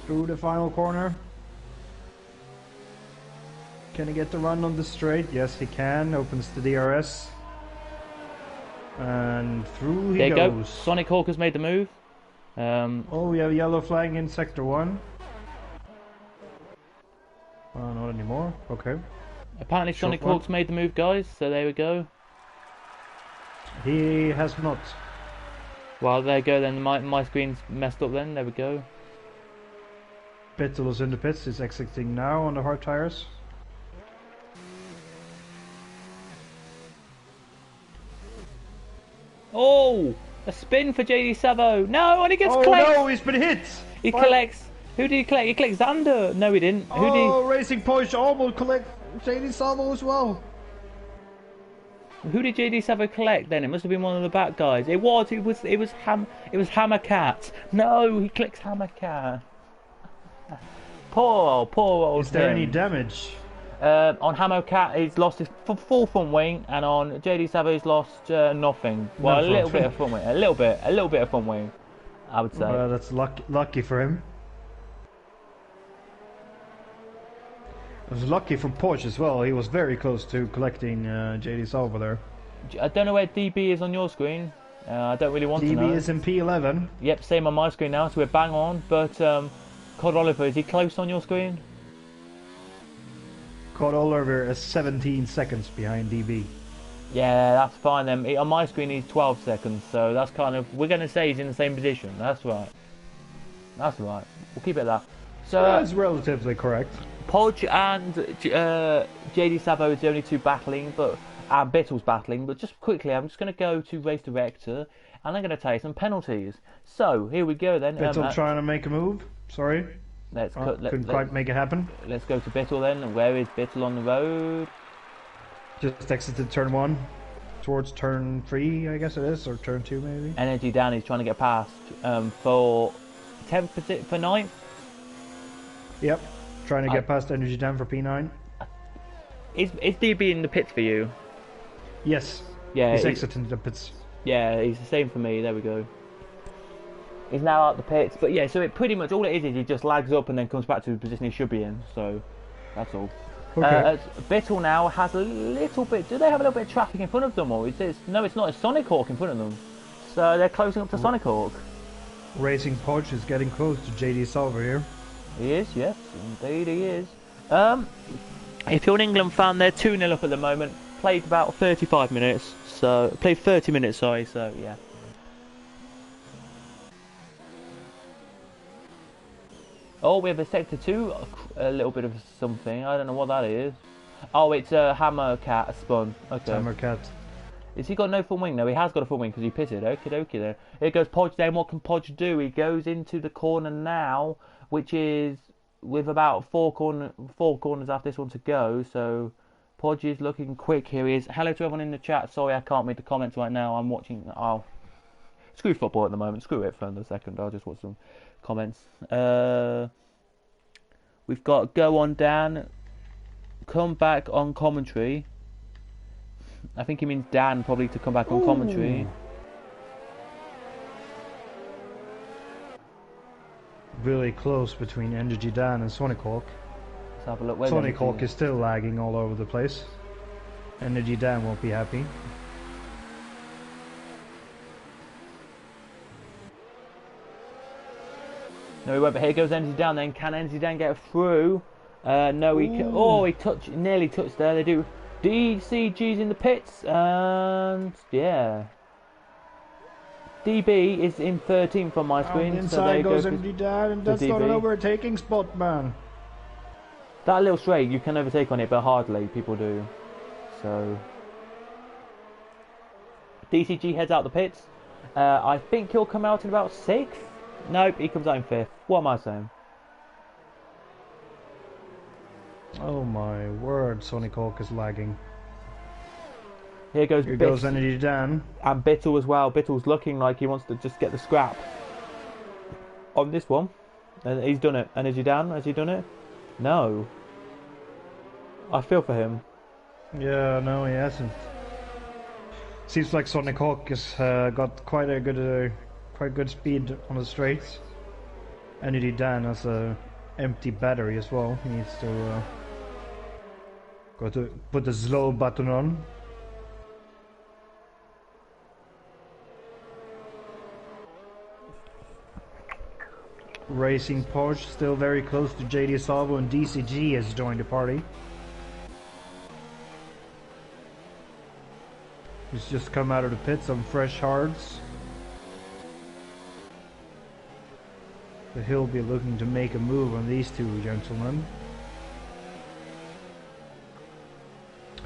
through the final corner. Can he get the run on the straight? Yes, he can. Opens the DRS. And through he goes. There you go. Sonic Hawk has made the move. Oh, we have a yellow flag in Sector 1. Not anymore. Okay. Apparently Sonic Hawk's made the move, guys, so there we go. He has not. Well, there you go then. My screen's messed up then. There we go. Pittel is in the pits. He's exiting now on the hard tires. Oh! A spin for JD Savo. No, and he gets collected. Oh no, he's been hit. He collects. Who did he collect? He collects Xander. No, he didn't. Who did he... Racing Porsche almost collect JD Savo as well. Who did JD Savo collect then? It must have been one of the back guys. It was Hammer Cat. No, he clicks Hammer Cat. Poor old. Is there any damage? On Hammer Cat, he's lost his full front wing, and on JD Savo, he's lost nothing. Well, a little bit of front wing, a little bit of front wing, I would say. That's lucky for him. It was lucky for Porsche as well. He was very close to collecting JD Salvo there. I don't know where DB is on your screen. I don't really want to know. DB is in P11. Yep, same on my screen now, so we're bang on. But Cod Oliver, is he close on your screen? Cod Oliver is 17 seconds behind DB. Yeah, that's fine then. On my screen he's 12 seconds, so that's kind of... We're going to say he's in the same position. That's right. That's right. We'll keep it at that. So that's relatively correct. Podge and JD Savo is the only two battling, but Bittle's battling. But just quickly, I'm just going to go to Race Director, and I'm going to tell you some penalties. So here we go then. Bittle trying to make a move. Sorry. Couldn't quite make it happen. Let's go to Bittle then. Where is Bittle on the road? Just exited turn 1 towards turn 3, I guess it is, or turn 2 maybe. Energy down. He's trying to get past for 10th for 9th. Yep. Trying to get past Energy down for P9. Is DB in the pits for you? Yes. Yeah. He's exiting the pits. Yeah, he's the same for me. There we go. He's now out the pits, but yeah, so it pretty much all it is he just lags up and then comes back to the position he should be in. So that's all. Okay. Bittle now has a little bit. Do they have a little bit of traffic in front of them, or is this? No, it's not. It's Sonic Hawk in front of them. So they're closing up to Sonic Hawk. Racing Podge is getting close to JD Salvo here. He is, yes, indeed he is. If you're an England fan, they're 2-0 up at the moment. Played about 35 minutes. So played 30 minutes. Sorry. So yeah. Oh, we have a Sector 2, a little bit of something. I don't know what that is. Oh, it's a Hammer Cat spun. Okay. Hammer Cat. Has he got no full wing? No, he has got a full wing because he pitted. Okie dokie there. Here goes Podge then. What can Podge do? He goes into the corner now, which is with about four corners after this one to go. So Podge is looking quick. Here he is. Hello to everyone in the chat. Sorry I can't read the comments right now. I'm watching. Oh, screw football at the moment. Screw it for a second. I'll just watch some comments. We've got Go On Dan, come back on commentary. I think he means Dan probably to come back on commentary. Really close between Energy Dan and Sonic Hawk. Let's have a look. Where's Sonic Energy? Hawk is still lagging all over the place. Energy Dan won't be happy. No, he won't. But here goes Energy down. Then can Energy Dan get through? No, he can. Oh, he nearly touched there. They do. DCG's in the pits, and yeah, DB is in 13th on my screen. Inside so there goes go Energy Dan, and that's DB. not an overtaking spot, man. That little straight, you can overtake on it, but hardly people do. So DCG heads out the pits. I think he'll come out in about 6th. Nope, he comes out in 5th. What am I saying? Oh my word, Sonic Hawk is lagging. Here goes Energy Dan. And Bittle as well. Bittle's looking like he wants to just get the scrap on this one. And he's done it. Energy Dan, has he done it? No. I feel for him. Yeah, no, he hasn't. Seems like Sonic Hawk has got quite good speed on the straights. Energy Dan has a empty battery as well. He needs to go to put the slow button on. Racing Porsche still very close to JD Salvo, and DCG has joined the party. He's just come out of the pits on fresh hards. So he'll be looking to make a move on these two gentlemen.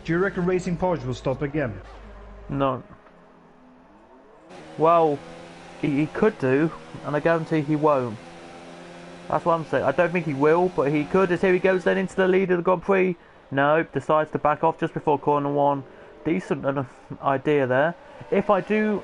Do you reckon Racing Porsche will stop again? No. Well, he could do, and I guarantee he won't. That's what I'm saying. I don't think he will, but he could. As here he goes then into the lead of the Grand Prix. No, decides to back off just before corner 1. Decent enough idea there. If I do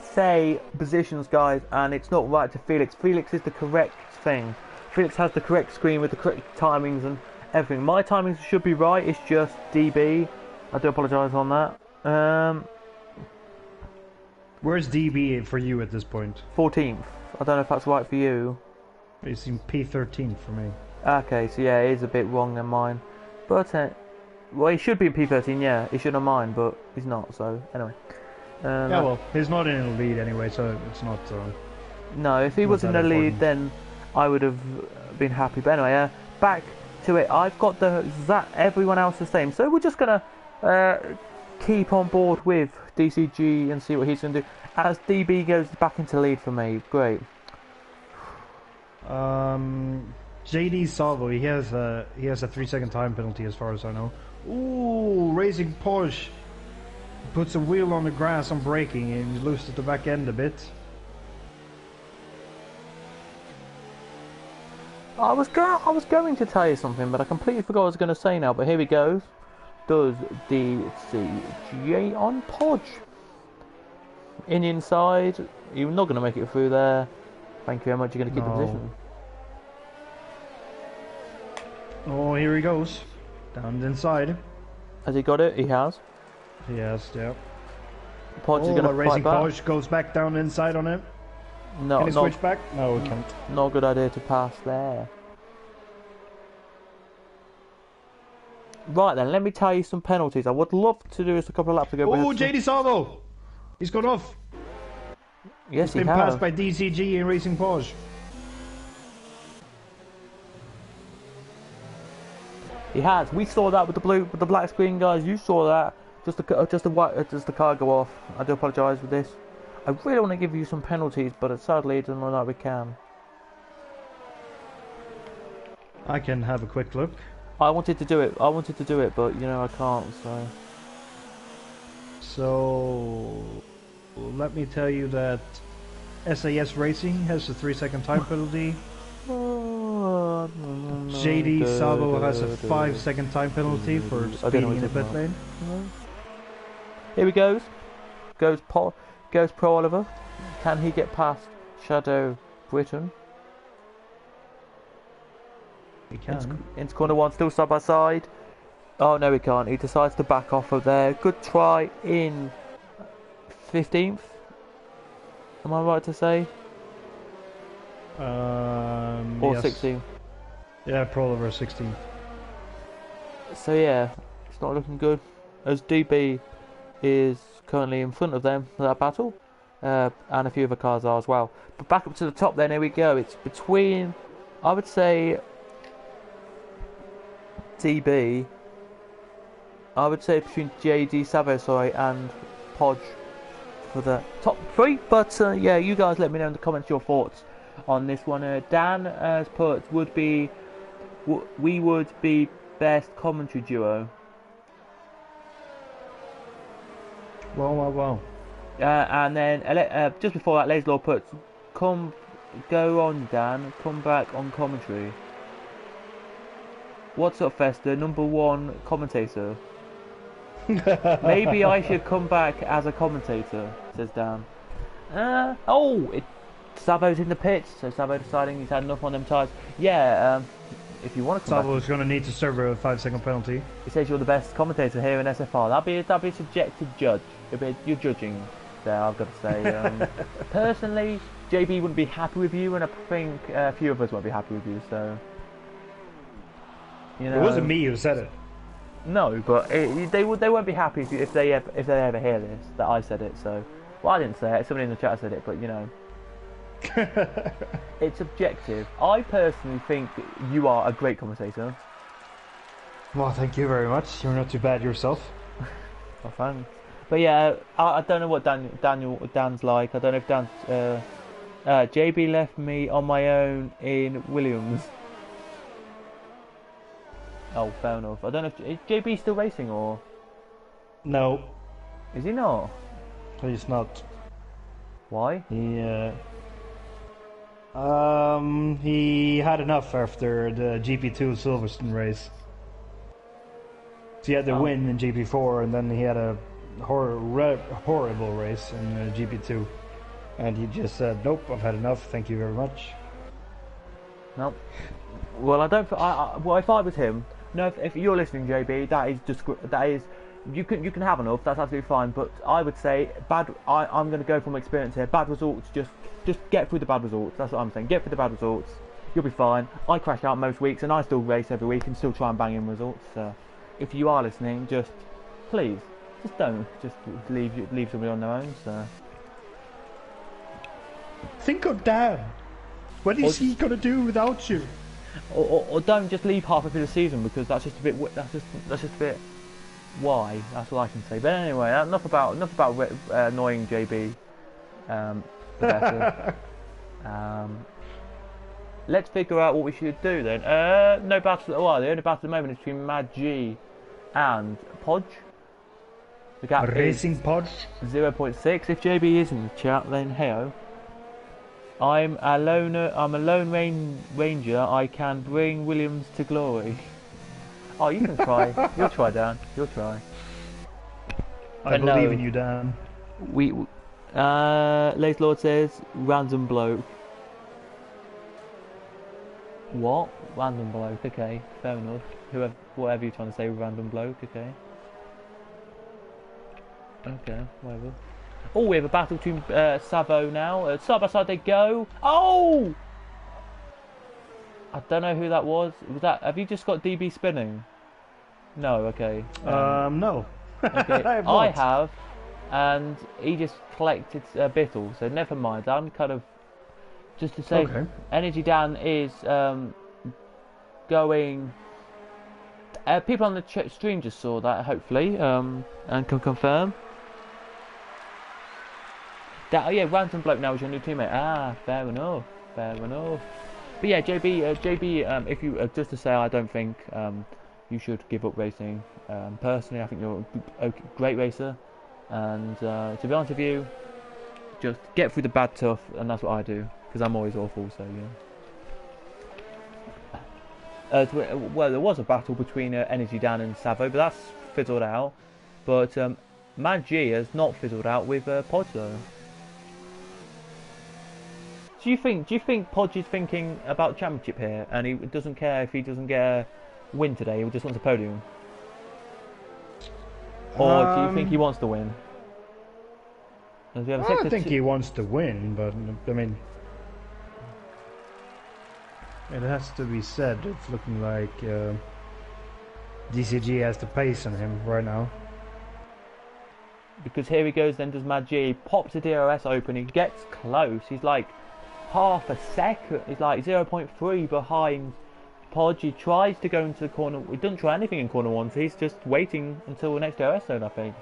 say positions, guys, and it's not right to Felix. Felix is the correct thing. Felix has the correct screen with the correct timings and everything. My timings should be right. It's just DB. I do apologise on that. Where's DB for you at this point? 14th. I don't know if that's right for you. It's in P13 for me. Okay, so yeah, it is a bit wrong than mine. But, well, he should be in P13, yeah. He should have mine, but he's not, so anyway. Yeah, well, he's not in the lead anyway, so it's not... no, if he was in the lead, then I would have been happy. But anyway, back to it. I've got everyone else the same. So we're just going to keep on board with DCG and see what he's going to do. As DB goes back into lead for me, great. JD Salvo, he has a 3-second time penalty as far as I know. Ooh, Racing Porsche puts a wheel on the grass on braking and he loses the back end a bit. I was going to tell you something, but I completely forgot what I was going to say now. But here we go. Does DCG on Podge inside? You're not going to make it through there. Thank you very much. You're going to keep the position. Oh, here he goes. Down the inside. Has he got it? He has. He has, yeah. Podge is going to Racing fight back. Porsche goes back down the inside on him. No, can he switch back? No, he can't. Not a good idea to pass there. Right then, let me tell you some penalties. I would love to do this a couple of laps ago. Oh, JD Salvo! He's gone off. Yes, He's been passed by DCG and Racing Porsche. He has. We saw that with the black screen, guys. You saw that. Just the car go off. I do apologise for this. I really want to give you some penalties, but sadly it doesn't look like we can. I can have a quick look. I wanted to do it, but you know I can't. So let me tell you that SAS Racing has a 3-second time penalty. JD Salvo has a 5-second time penalty for speeding in the pit lane. Here he goes. Goes Pro Oliver. Can he get past Shadow Britain? He can. Into corner 1, still side by side. Oh no, he can't. He decides to back off of there. Good try in 15th. Am I right to say? Or yes. 16th? Yeah, Pro over 16. So yeah, it's not looking good. As DB is currently in front of them for that battle, and a few other cars are as well. But back up to the top then, here we go. It's between, I would say, DB. I would say between JD Savo, and Podge for the top three. But yeah, you guys let me know in the comments your thoughts on this one. Dan has put we would be best commentary duo. Wow. And then just before that, Laslaw puts, go on Dan, come back on commentary. What's up, Fester? #1 commentator. Maybe I should come back as a commentator, says Dan. Savo's in the pits, so Savo deciding he's had enough on them tyres. Yeah, if you want to come Savo's going to need to serve a 5-second penalty. He says you're the best commentator here in SFR. That'd be a subjective judge. You're judging there, I've got to say. Personally, JB wouldn't be happy with you, and I think a few of us won't be happy with you. So, you know, it wasn't me who said it. No, but they won't be happy if they ever hear this that I said it. So, well, I didn't say it. Somebody in the chat said it, but you know. It's objective. I personally think you are a great commentator. Well, thank you very much. You're not too bad yourself. Well, thanks. But yeah, I don't know what Dan's like. I don't know if Dan's... JB left me on my own in Williams. Oh, fair enough. I don't know if... Is JB still racing or... No. Is he not? He's not. Why? He had enough after the GP2 Silverstone race. So he had the win in GP4, and then he had a horrible race in GP2, and he just said, "Nope, I've had enough. Thank you very much." Nope. Well, I don't. Well, if I was him, no. If you're listening, JB, that is. You can have enough. That's absolutely fine. But I would say I'm going to go from experience here. Bad results. Just get through the bad results. That's what I'm saying. Get through the bad results. You'll be fine. I crash out most weeks, and I still race every week and still try and bang in results. So, if you are listening, please, don't leave somebody on their own. So, think of Dan. What is he gonna do without you? Or don't just leave halfway through the season, because that's just a bit. That's just a bit. Why? That's all I can say. But anyway, enough about annoying JB. The better. Let's figure out what we should do then. No battle. Well, the only battle at the moment is between Mad G and Podge. The gap Racing Podge 0.6. If JB is in the chat, then heyo. I'm a lone ranger. I can bring Williams to glory. Oh, you can try. You'll try, Dan. You'll try. I believe in you, Dan. Lace Lord says random bloke. What? Random bloke? Okay, fair enough. Whatever you're trying to say, random bloke. Okay. Okay, whatever. Oh, we have a battle between Savo now. Side by side they go. Oh! I don't know who that was. Have you just got DB spinning? No, okay. No. Okay. I have, and he just collected a Bittle, so never mind. I'm kind of just to say, okay. Energy Dan is going. People on the stream just saw that, hopefully, and can confirm. Yeah, Random Bloke now is your new teammate. Ah, fair enough. Fair enough. But yeah, JB, if you just to say, I don't think you should give up racing. Personally, I think you're a great racer, and to be honest with you, just get through the bad tough, and that's what I do, because I'm always awful. So yeah. Well, there was a battle between Energy Dan and Savo, but that's fizzled out. But Man G has not fizzled out with Podge though. Do you think Podge is thinking about championship here, and he doesn't care if he doesn't get a win today? He just wants a podium, or do you think he wants to win? I think he wants to win, but I mean, It has to be said, it's looking like DCG has the pace on him right now. Because here he goes, then does Mad G, pops the DRS open, he gets close, he's like half a second, he's like 0.3 behind Podge. He tries to go into the corner, he doesn't try anything in corner 1, so he's just waiting until the next DRS zone, I think.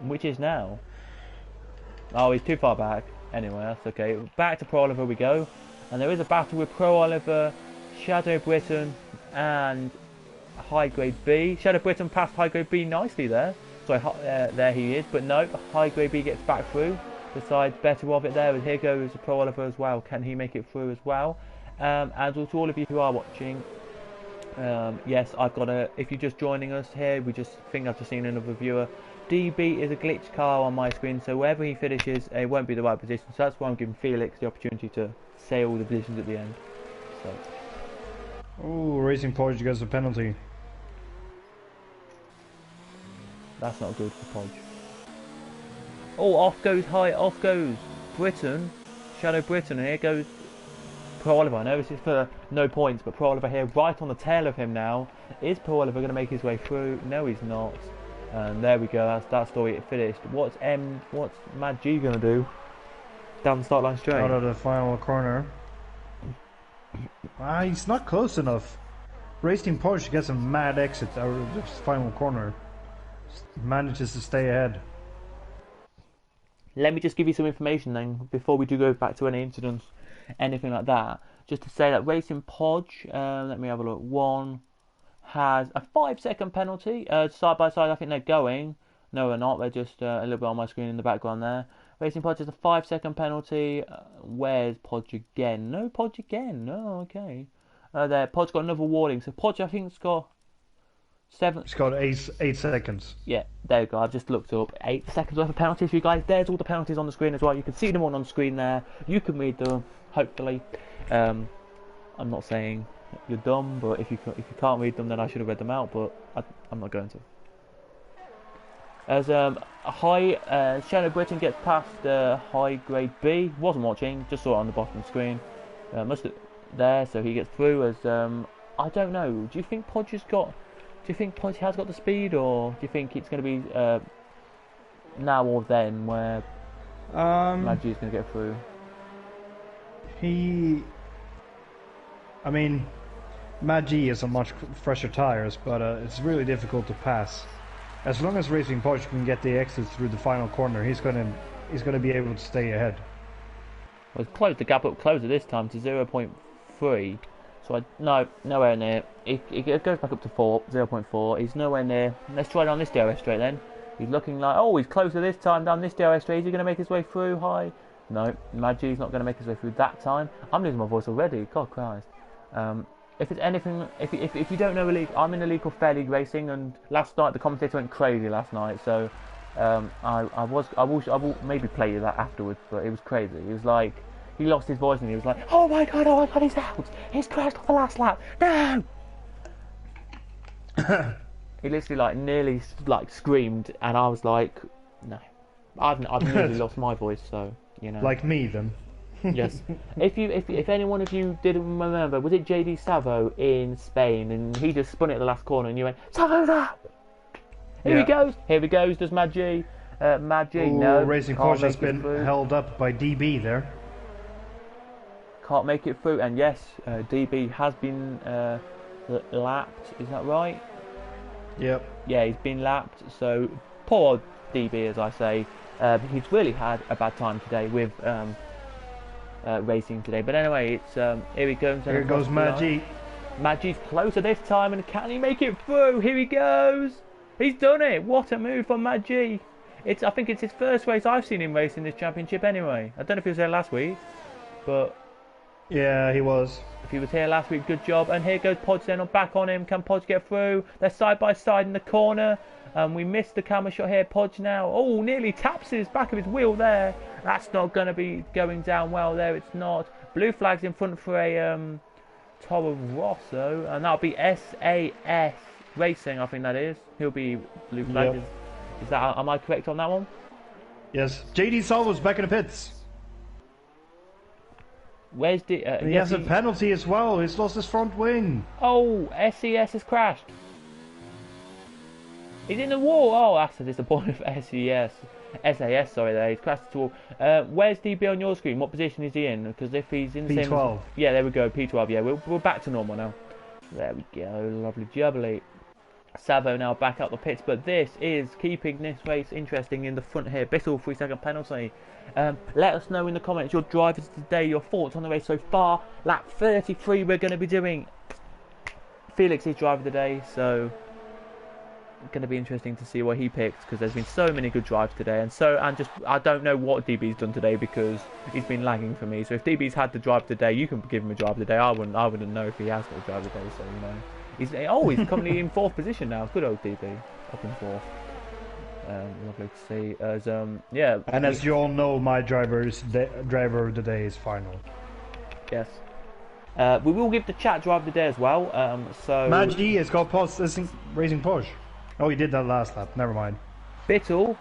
Which is now. Oh, he's too far back. Anyway, that's okay. Back to Pro Oliver we go. And there is a battle with Pro Oliver, Shadow Britain, and High Grade B. Shadow Britain passed High Grade B nicely there. Sorry, there he is. But no, High Grade B gets back through. Besides, better of it there. And here goes Pro Oliver as well. Can he make it through as well? And to all of you who are watching, yes, I've got a. If you're just joining us here, I've just seen another viewer. DB is a glitched car on my screen, so wherever he finishes, it won't be the right position. So that's why I'm giving Felix the opportunity to say all the positions at the end. So. Oh, Racing Podge gets a penalty. That's not good for Podge. Oh, off goes Britain, Shadow Britain, and here goes Pro Oliver. I know this is for no points, but Pro Oliver here, right on the tail of him now. Is Pro Oliver going to make his way through? No, he's not. And there we go. That's that story. It finished. What's Mad G going to do? Down the start line straight. Out of the final corner. He's not close enough. Racing Porsche gets a mad exit out of the final corner. Manages to stay ahead. Let me just give you some information then, before we do go back to any incidents, anything like that. Just to say that Racing Podge, let me have a look. One has a 5-second penalty. Side by side, I think they're going. No, they're not. They're just a little bit on my screen in the background there. Racing Podge has a 5-second penalty. Where's Podge again? No, Podge again. No, okay. There, Podge got another warning. So Podge, I think, has got 7. It's got 8 seconds. Yeah, there you go. I've just looked up 8 seconds worth of penalties for you guys. There's all the penalties on the screen as well. You can see them all on screen there. You can read them, hopefully. I'm not saying you're dumb, but if you can't read them, then I should have read them out. But I'm not going to. As Shadow Britain gets past High Grade B. Wasn't watching, just saw it on the bottom of the screen. Must have there, so he gets through. As I don't know. Do you think Podge has got? Do you think Podge has got the speed, or do you think it's going to be now or then where Maggi is going to get through? I mean, Maggi is on much fresher tires, but it's really difficult to pass. As long as Racing Podge can get the exit through the final corner, he's gonna be able to stay ahead. Well, he's closed the gap up closer this time to 0.3. So nowhere near. It goes back up to 0.4. He's nowhere near. Let's try it on this DRS straight then. He's looking like, oh, he's closer this time down this DRS straight. Is he going to make his way through high? No, Magi's not going to make his way through that time. I'm losing my voice already. God Christ. If it's anything, if you don't know a league, I'm in a league called Fair League Racing, and last night the commentator went crazy last night. So I will maybe play you that afterwards, but it was crazy. It was like he lost his voice and he was like, oh my god, he's out. He's crashed on the last lap. No. He literally nearly screamed, and I was like, no, I've nearly lost my voice, so you know. Like me then. Yes. If any one of you didn't remember, was it JD Savo in Spain, and he just spun it at the last corner, and you went, Savo's up. Here he goes. Here he goes. Does Mad G? No. Racing Porsche has been held up by DB there. Can't make it through, and yes, DB has been lapped. Is that right? Yep. Yeah, he's been lapped. So poor DB, as I say. He's really had a bad time today with racing today. But anyway, it's here he goes. Here goes Mad G. Mad G's closer this time, and can he make it through? Here he goes. He's done it. What a move from Mad G. I think it's his first race I've seen him race in this championship anyway. I don't know if he was there last week, but yeah, he was. If he was here last week, good job. And here goes Podge then, back on him. Can Podge get through? They're side by side in the corner. We missed the camera shot here. Podge now. Oh, nearly taps his back of his wheel there. That's not going to be going down well there. It's not. Blue flag's in front for a Toro Rosso. And that'll be SAS Racing, I think that is. He'll be blue flag. Yep. Is that? Am I correct on that one? Yes. JD Salvo's back in the pits. Where's the? He has a penalty as well. He's lost his front wing. Oh, SES has crashed. He's in the wall. Oh, that's a disappointment for SES. SAS, sorry, there. He's crashed the wall. Where's DB on your screen? What position is he in? Because if he's in the same... P12. Yeah, there we go. P12, yeah. We're back to normal now. There we go. Lovely jubbly. Savo now back out the pits, but this is keeping this race interesting in the front here. Bittle, 3-second penalty. Let us know in the comments your drivers today, your thoughts on the race so far. Lap 33 we're going to be doing Felix's driver of the day, so going to be interesting to see what he picks, because there's been so many good drives today, and I don't know what DB's done today because he's been lagging for me. So if DB's had the drive of the day, you can give him a drive of the day. I wouldn't know if he has got a drive of the day. So you know. He's currently in 4th position now. Good old DB, up in 4th. Lovely to see. Yeah. And as you all know, my driver of the day is final. Yes. We will give the chat drive of the day as well. So Maggi has got racing push. Oh, he did that last lap. Never mind. Bittle.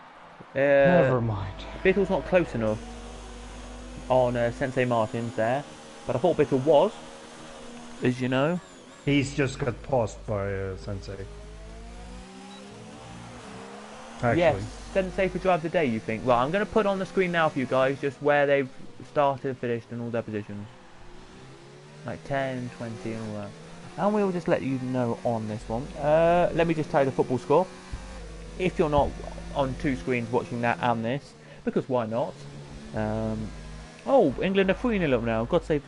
Never mind. Bittle's not close enough on Sensei Martin's there, but I thought Bittle was, as you know. He's just got paused by Sensei. Actually. Yes, Sensei for drive of the day, you think? Well, I'm going to put on the screen now for you guys just where they've started, finished, and all their positions. Like 10, 20, and all that. And we'll just let you know on this one. Let me just tell you the football score. If you're not on 2 screens watching that and this, because why not? Oh, England are 3-0 up now. God save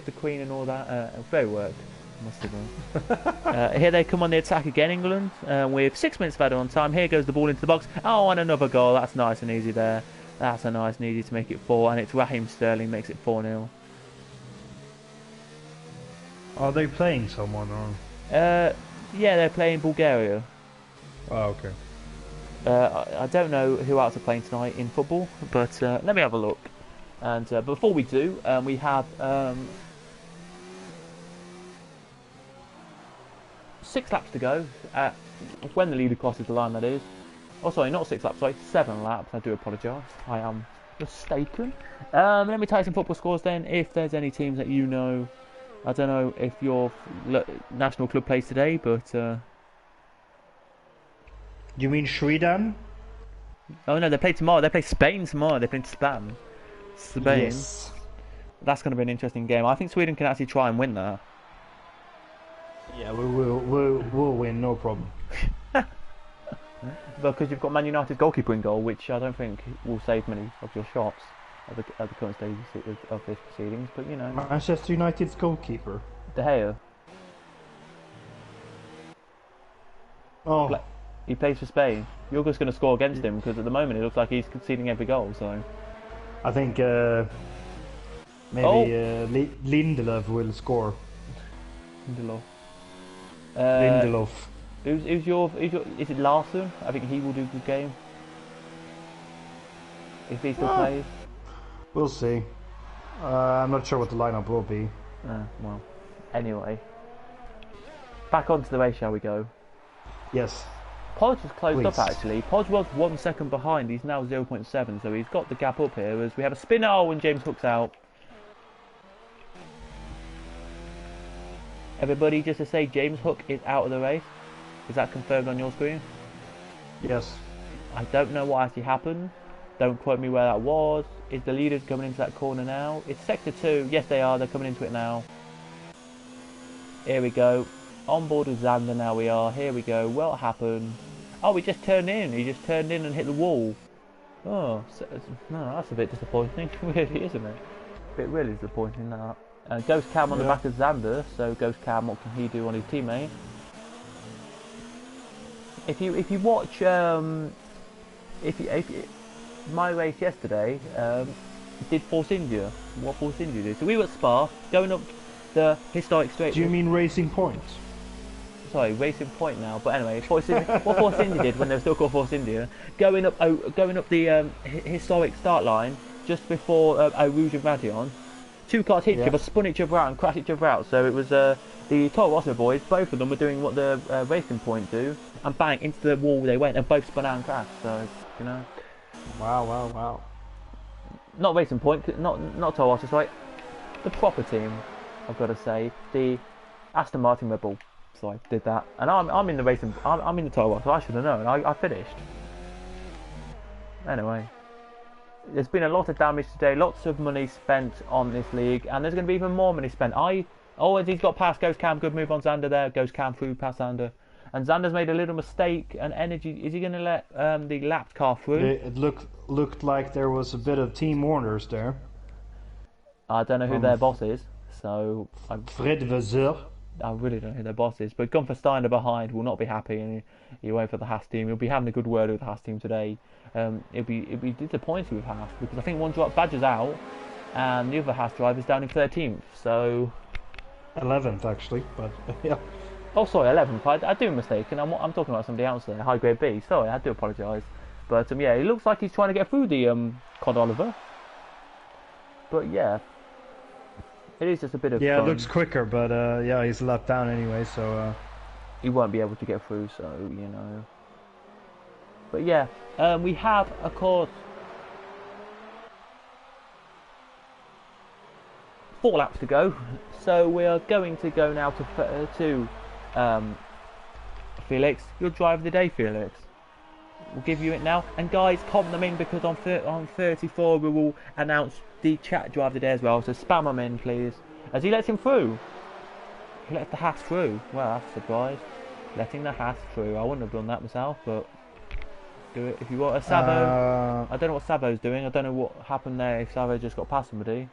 the Queen and all that. Very worked. Must have done. Here they come on the attack again, England, with 6 minutes of added on time. Here goes the ball into the box. Oh, and another goal. That's nice and easy there. That's a nice and easy to make it 4, and it's Raheem Sterling makes it 4-0. Are they playing someone or? Yeah, they're playing Bulgaria. Oh, okay. I don't know who else are playing tonight in football, but let me have a look. And before we do, we have 6 laps to go. When the leader crosses the line, that is. Oh, sorry, not 6 laps, sorry, 7 laps. I do apologise. I am mistaken. Let me tell you some football scores then, if there's any teams that you know. I don't know if your national club plays today, but... Do you mean Sweden? Oh no, they play tomorrow. They play Spain tomorrow. They play Spain. Yes. That's going to be an interesting game. I think Sweden can actually try and win that. Yeah, we'll win, no problem. Because you've got Man United's goalkeeper in goal, which I don't think will save many of your shots at the current stage of this proceedings. But you know, Manchester United's goalkeeper. De Gea. Oh. He plays for Spain. You're just going to score against him because at the moment it looks like he's conceding every goal. So I think maybe Lindelof will score. Lindelof. Lindelof. Who's your? Is it Larson? I think he will do a good game if he still plays. We'll see. I'm not sure what the lineup will be. Well, anyway, back onto the race, shall we go? Yes. Podge has closed up actually. Podge was 1 second behind. He's now 0.7, so he's got the gap up here as we have a spinner. Oh, and James Hook's out. Everybody, just to say, James Hook is out of the race. Is that confirmed on your screen? Yes. I don't know what actually happened. Don't quote me where that was. Is the leaders coming into that corner now? It's sector 2. Yes, they are. They're coming into it now. Here we go. On board with Xander now we are. Here we go. What happened? Oh, he just turned in. He just turned in and hit the wall. Oh, no, that's a bit disappointing. Really, isn't it? A bit really disappointing, that. Ghost Cam on the back of Xander. So Ghost Cam, what can he do on his teammate? If you watch my race yesterday, did Force India. What Force India did. So we were at Spa, going up the historic straight. Do you mean Racing Point? Sorry, Racing Point now. But anyway, what Force India did when they were still called Force India, going up the historic start line just before Eau Rouge and Radion. 2 cars hit each other, spun each other out, and crashed each other out. So it was the Toro Rosso boys. Both of them were doing what the Racing Point do, and bang into the wall they went, and both spun out and crashed. So you know. Wow. Not Racing Point, not Toro Rosso, sorry. the proper team, I've got to say. The Aston Martin Red Bull. So I did that. And I'm in the racing, I'm in the title, so I should have known. I finished. Anyway. There's been a lot of damage today, lots of money spent on this league, and there's going to be even more money spent. Oh, he's got past, goes Cam, good move on Xander there, goes Cam through past Xander. And Xander's made a little mistake, and energy, is he going to let the lapped car through? It looked like there was a bit of team orders there. I don't know who their boss is, so... Fred Vasseur. I really don't know who their boss is, but Gunther Steiner behind will not be happy, and he'll wait for the Haas team. He'll be having a good word with the Haas team today. It'll be disappointed with Haas, because I think one Badger's out, and the other Haas driver's down in 13th, so... 11th, actually, but yeah. Oh, sorry, 11th. I do mistake, and I'm talking about somebody else there, high grade B. Sorry, I do apologise. But yeah, it looks like he's trying to get through the Cod Oliver. But yeah, it is just a bit of yeah, fun. It looks quicker, but yeah, he's a lap down anyway, so he won't be able to get through. So you know. But yeah, we have, of course, 4 laps to go. So we are going to go now to Felix. Your drive of the day, Felix. We'll give you it now. And guys, comment them in, because on 34 we will announce the chat drive of the day as well. So spam them in, please. As he lets him through. He lets the Haas through. Well, that's a surprise. Letting the Haas through. I wouldn't have done that myself, but do it if you want. Savo. I don't know what Savo's doing. I don't know what happened there. If Savo just got past somebody.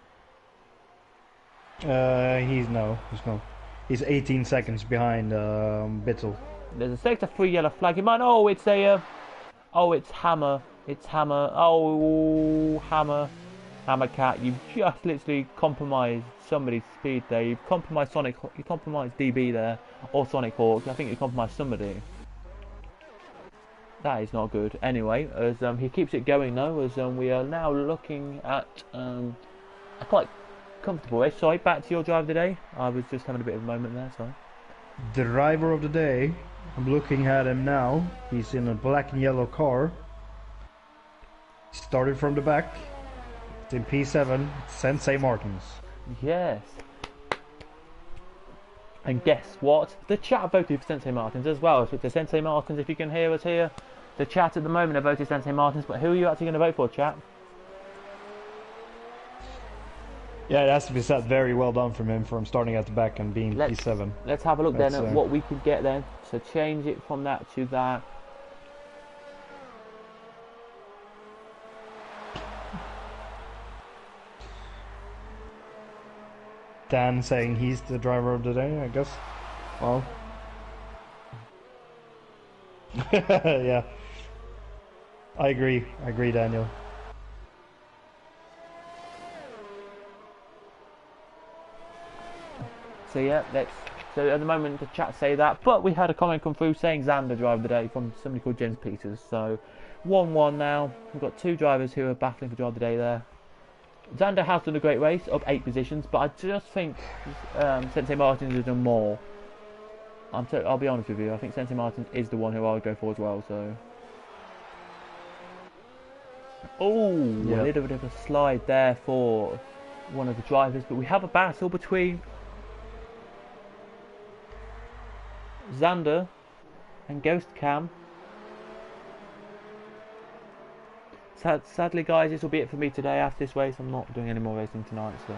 He's 18 seconds behind Bittel. There's a sector 3 yellow flag. You might know it's a. Oh, it's Hammer. It's Hammer. Oh, Hammer. Hammer Cat. You've just literally compromised somebody's speed there. You've compromised Sonic. You compromised DB there, or Sonic Hawk. I think you compromised somebody. That is not good. Anyway, as he keeps it going though, as we are now looking at a quite comfortable race. Sorry, back to your drive of the day. I was just having a bit of a moment there. Sorry. Driver of the day. I'm looking at him now. He's in a black and yellow car. Started from the back. It's in P7. Sensei Martins. Yes. And guess what? The chat voted for Sensei Martins as well. So the Sensei Martins, if you can hear us here, the chat at the moment have voted Sensei Martins. But who are you actually going to vote for, chat? Yeah, it has to be said, very well done from him for starting at the back and being P7. Let's have a look then at what we could get then. So change it from that to that. Dan saying he's the driver of the day, I guess. Well. Yeah. I agree, Daniel. So yeah, so at the moment the chat say that, but we had a comment come through saying Xander driver of the day from somebody called James Peters. So 1-1 now. We've got 2 drivers who are battling for driver of the day there. Xander has done a great race, up 8 positions, but I just think Sensei Martins has done more. I'll be honest with you, I think Sensei Martins is the one who I would go for as well. So, a little bit of a slide there for one of the drivers, but we have a battle between Xander and Ghost Cam. Sadly, guys, this will be it for me today. After this race, I'm not doing any more racing tonight. So,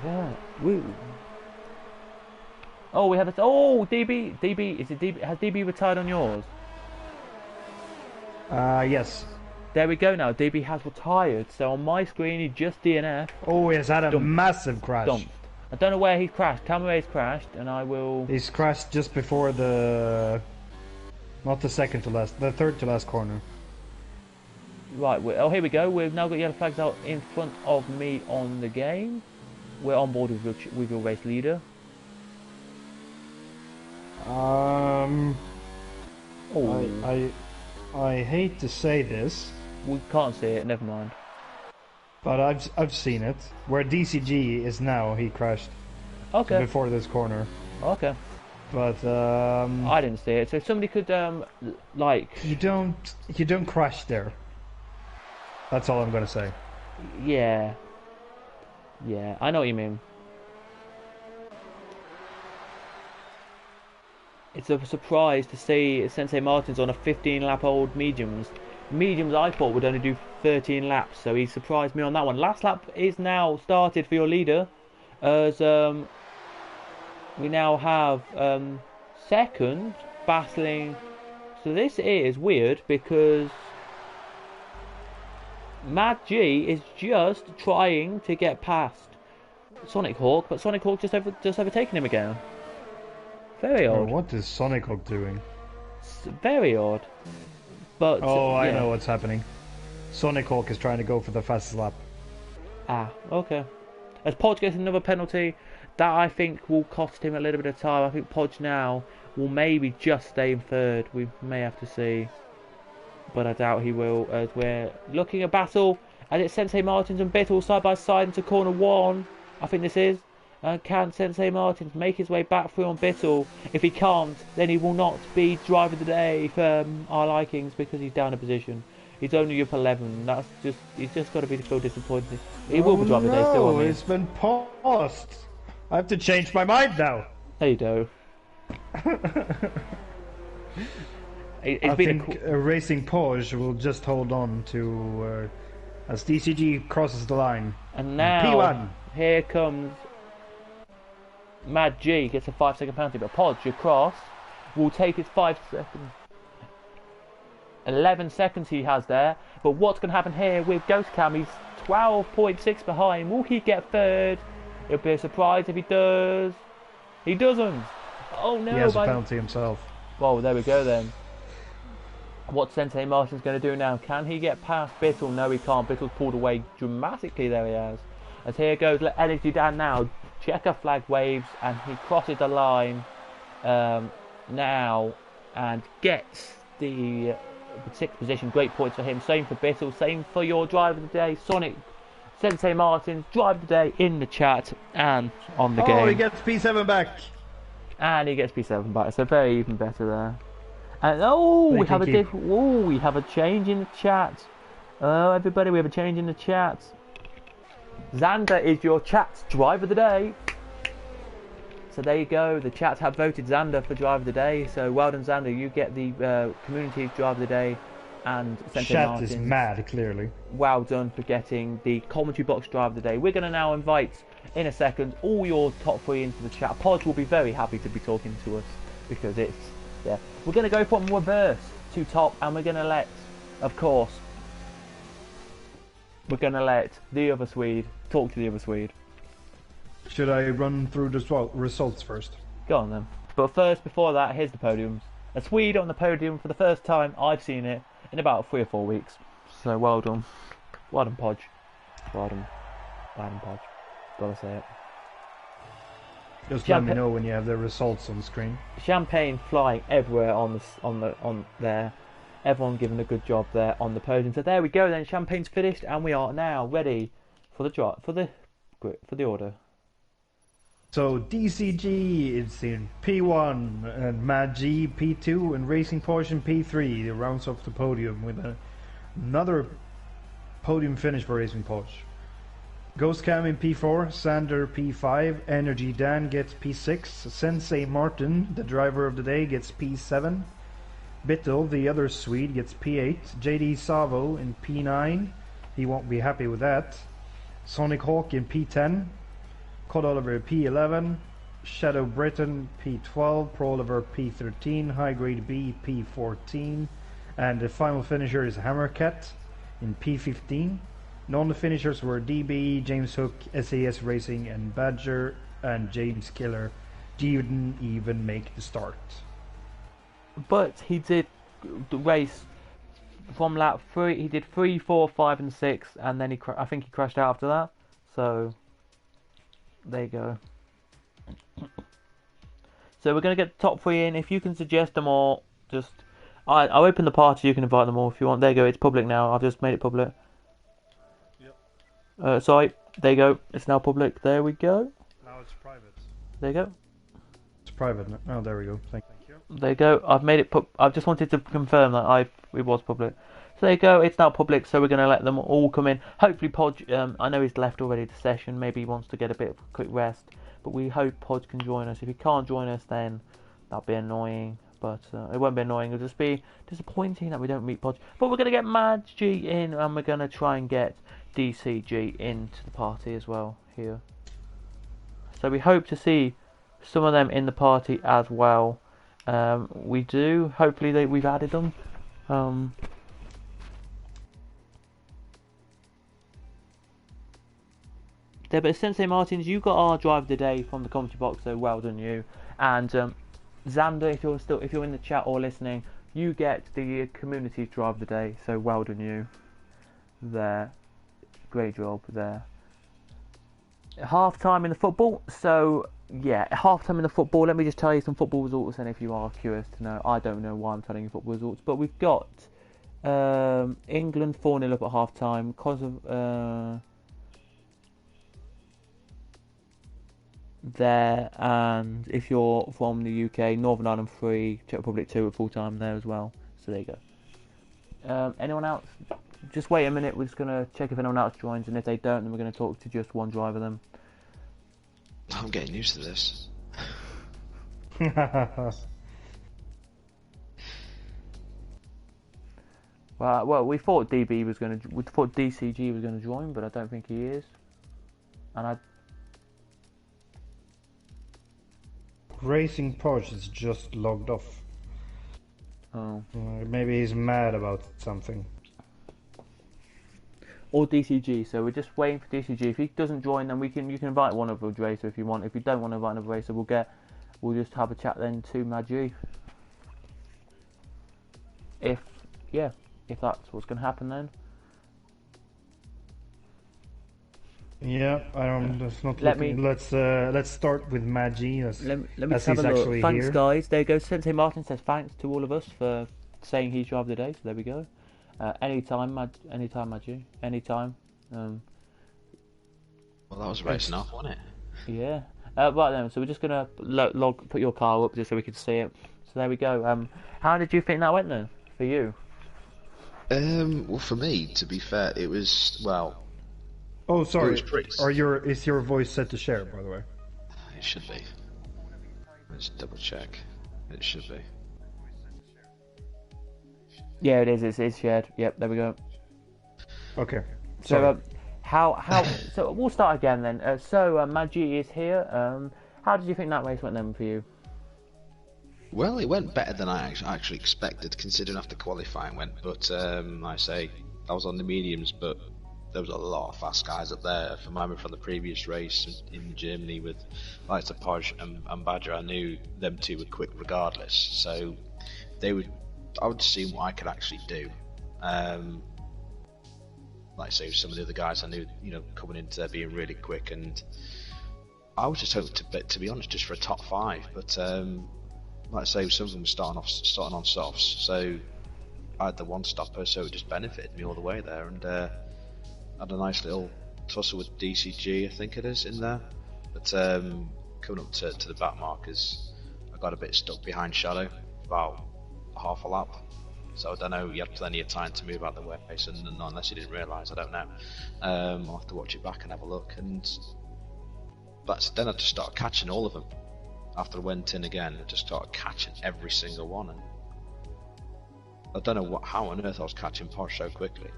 yeah, woo. Oh, we have a DB. Is it DB? Has DB retired on yours? Yes. There we go. Now DB has retired. So on my screen, he just DNF. Oh, he has had a massive crash. Dumped. I don't know where he crashed. Camera's crashed, and I will. He's crashed just before not the second to last, the third to last corner. Right, here we go. We've now got yellow flags out in front of me on the game. We're on board with your race leader. I hate to say this. We can't see it. Never mind. But I've seen it. Where DCG is now, he crashed. Okay. Before this corner. Okay. But I didn't see it. So if somebody could You don't crash there. That's all I'm gonna say. Yeah. Yeah, I know what you mean. It's a surprise to see Sensei Martin's on a 15-lap-old mediums. Mediums I thought would only do 13 laps, so he surprised me on that one. Last lap is now started for your leader, as we now have second battling. So this is weird because Mad G is just trying to get past Sonic Hawk, but Sonic Hawk just overtaken him again. Very Oh, odd. what is Sonic Hawk doing? It's very odd. But Oh, I yeah. know what's happening. Sonic Hawk is trying to go for the fastest lap. Ah, okay. As Podge gets another penalty, that I think will cost him a little bit of time. I think Podge now will maybe just stay in third. We may have to see. But I doubt he will, as we're looking at battle. And it's Sensei Martins and Bittle side by side into corner one. I think this is. Can Sensei Martins make his way back through on Bittle? If he can't, then he will not be driver of the day for our likings because he's down a position. He's only up 11. He's just got to feel disappointed. He will be driver of the day still. No, it's been paused. I have to change my mind now. There you go. I think Racing Porsche will just hold on to as DCG crosses the line. And now P1. Here comes Mad G, gets a 5-second penalty, but Podge across will take his 5 seconds. 11 seconds he has there. But what's going to happen here with Ghost Cam? He's 12.6 behind. Will he get third? It'll be a surprise if he does. He doesn't. Oh no! He has a penalty himself. Well, there we go then. What's Sensei Martin's going to do now? Can he get past Bittle? No, he can't. Bittle's pulled away dramatically. There he has. As here goes Energy Dan now. Checker flag waves and he crosses the line now and gets the 6th position. Great points for him. Same for Bittle. Same for your driver of the day, Sonic. Sensei Martin, driver of the day in the chat and on the game. Oh, he gets P7 back. And he gets P7 back. So very even better there. And oh, we have a change in the chat. Oh, everybody, we have a change in the chat. Xander is your chat's driver of the day. So there you go. The chat have voted Xander for driver of the day. So well done, Xander. You get the community driver of the day. And Sensei Martin is mad, clearly. Well done for getting the commentary box driver of the day. We're going to now invite, in a second, all your top 3 into the chat. Podge will be very happy to be talking to us because it's, yeah. We're going to go from reverse to top, and we're going to let, of course, we're going to let the other Swede talk to the other Swede. Should I run through the results first? Go on then. But first, before that, here's the podiums. A Swede on the podium for the first time I've seen it in about 3 or 4 weeks. So well done. Well done, Podge. Well done. Well done, Podge. Gotta say it. Just let me know when you have the results on the screen. Champagne flying everywhere on there. Everyone giving a good job there on the podium. So there we go then. Champagne's finished and we are now ready for the order. So DCG is in P1 and Mad G P2 and Racing Porsche in P3. It rounds off the podium with another podium finish for Racing Porsche. Ghost Cam in P4, Sander P5, Energy Dan gets P6, Sensei Martin, the driver of the day, gets P7, Bittle, the other Swede, gets P8, JD Savo in P9, he won't be happy with that, Sonic Hawk in P10, Cod Oliver P11, Shadow Britain P12, Pro Oliver P13, High Grade B P14, and the final finisher is Hammercat in P15. Non-finishers were DB, James Hook, SAS Racing, and Badger, and James Killer didn't even make the start. But he did the race from lap 3. He did 3, 4, 5, and 6, and then I think he crashed out after that. So there you go. So we're gonna get the top 3 in. If you can suggest them all, just I'll open the party. You can invite them all if you want. There you go. It's public now. I've just made it public. Sorry, there you go. It's now public. There we go. Now it's private. There you go. It's private. Oh, there we go. Thank you. There you go. I've made it. I just wanted to confirm that it was public. So there you go. It's now public, so we're going to let them all come in. Hopefully, Podge. I know he's left already the session. Maybe he wants to get a bit of a quick rest. But we hope Podge can join us. If he can't join us, then that'll be annoying. But it won't be annoying. It'll just be disappointing that we don't meet Podge. But we're going to get Mad G in, and we're going to try and get DCG into the party as well here. So we hope to see some of them in the party as well. We do. Hopefully we've added them. There, but Sensei Martins, you got our drive of the day from the commentary box, so well done you. And Xander, if you're in the chat or listening, you get the community drive of the day, so well done you. There, great job there. Half time in the football, so yeah, half time in the football. Let me just tell you some football results, and if you are curious to know, I don't know why I'm telling you football results, but we've got England 4-0 up at half time. There, and if you're from the UK, Northern Ireland 3, Czech Republic 2 at full time there as well. So there you go. Anyone else? Just wait a minute, we're just going to check if anyone else joins, and if they don't, then we're going to talk to just one driver then. I'm getting used to this. Well, we thought DCG was going to join, but I don't think he is. And Racing Porsche is just logged off. Oh. Maybe he's mad about something. Or DCG, so we're just waiting for DCG. If he doesn't join, then you can invite one other racer if you want. If you don't want to invite another racer, we'll just have a chat then to Magi. If that's what's going to happen then. Yeah, that's not looking. Let's start with Magi. Let me have a look. Thanks, guys. There you go. Sensei Martin says thanks to all of us for saying he's driver of the day. So there we go. Anytime, Magi. Anytime. Well, that was racing off, wasn't it? Yeah. Right then. So we're just gonna put your car up just so we can see it. So there we go. How did you think that went then for you? Well, for me, to be fair, it was Oh, sorry. Is your voice set to share, by the way? It should be. Let's double check. It should be. Yeah, it is. It's shared. Yep, there we go. Okay. So, so we'll start again then. Magi is here. How did you think that race went then for you? Well, it went better than I actually expected, considering after qualifying went. But I say I was on the mediums, but there was a lot of fast guys up there. From the previous race in Germany with likes of Podge and Badger, I knew them two were quick regardless. So I would see what I could actually do. Like I say, some of the other guys I knew, coming into there being really quick, and I was just hoping to be honest, just for a top 5. But like I say, some of them were starting on softs, so I had the one stopper, so it just benefited me all the way there, and had a nice little tussle with DCG, I think it is, in there. But coming up to the back markers, I got a bit stuck behind Shadow, about half a lap. So I don't know, you had plenty of time to move out the way, so unless you didn't realise, I don't know. I'll have to watch it back and have a look. But then I just started catching all of them. After I went in again, I just started catching every single one. And I don't know how on earth I was catching Porsche so quickly.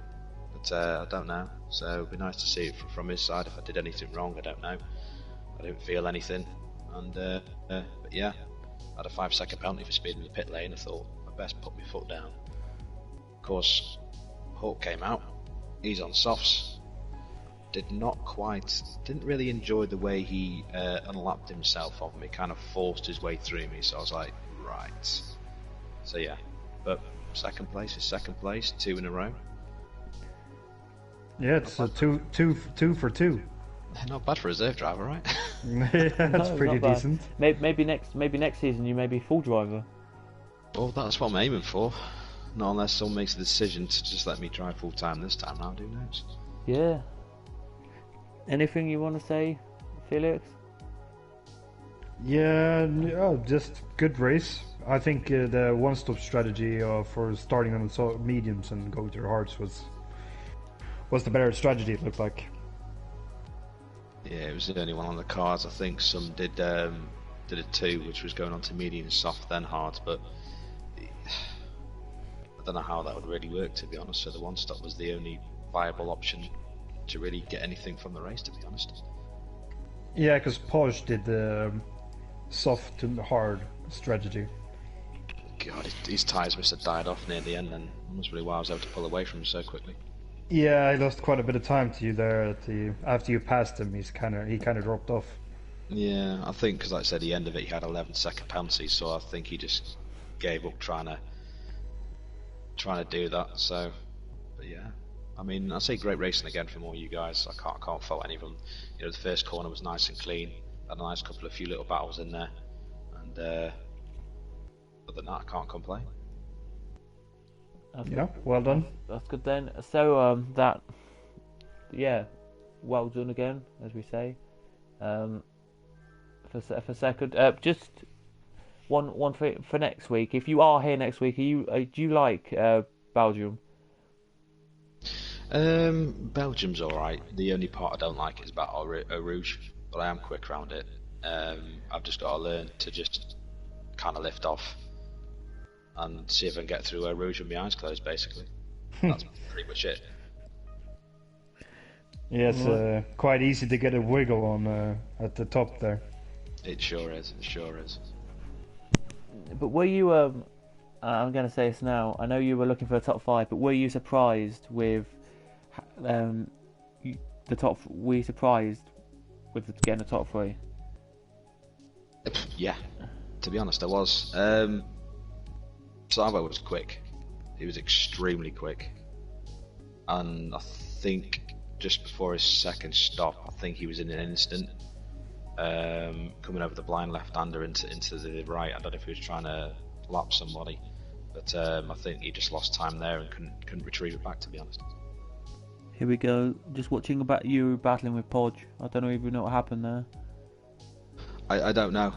But I don't know. So it'd be nice to see it from his side. If I did anything wrong, I don't know. I didn't feel anything. And but yeah, I had a 5-second penalty for speeding in the pit lane. I thought I best put my foot down. Of course, Hawk came out. He's on softs. Didn't really enjoy the way he unlapped himself of me. Kind of forced his way through me. So I was like, right. So yeah, but second place is second place, 2 in a row. Yeah, it's a two for 2. Not bad for a reserve driver, right? Yeah, that's pretty decent. Maybe next season you may be full driver. Well, that's what I'm aiming for. Not unless someone makes a decision to just let me drive full time this time round, who knows? Yeah. Anything you want to say, Felix? Yeah, just good race. I think the one-stop strategy for starting on the mediums and going to the hards was the better strategy. It looked like. Yeah, it was the only one on the cards. I think some did a two, which was going on to medium, soft, then hard. But I don't know how that would really work, to be honest. So the one stop was the only viable option to really get anything from the race, to be honest. Yeah, because Porsche did the soft to hard strategy. God, his tyres must have died off near the end, and that was really why I was able to pull away from him so quickly. Yeah, I lost quite a bit of time to you there. After you passed him, he kind of dropped off. Yeah, I think because, like I said, the end of it, he had 11-second penalty, so I think he just gave up trying to do that. So, but yeah, I mean, I say great racing again from all you guys. I can't fault any of them. You know, the first corner was nice and clean. Had a nice few little battles in there, and other than that, I can't complain. Yeah, well done. That's good then. So well done again, as we say. For second, just one for next week. If you are here next week, do you like Belgium? Belgium's alright. The only part I don't like is about Eau Rouge, but I am quick around it. I've just got to learn to just kind of lift off and see if I can get through Eau Rouge with my eyes closed, basically. That's pretty much it. Yeah, it's quite easy to get a wiggle on at the top there. It sure is. But were you? I'm going to say this now. I know you were looking for a top 5, but were you surprised with the top? Were you surprised with getting the top 3? Yeah, to be honest, I was. Savo was quick. He was extremely quick, and I think just before his second stop, I think he was in an instant. Coming over the blind left-hander into the right. I don't know if he was trying to lap somebody, but I think he just lost time there and couldn't retrieve it back, to be honest. Here we go. Just watching about you battling with Podge. I don't even know what happened there. I don't know.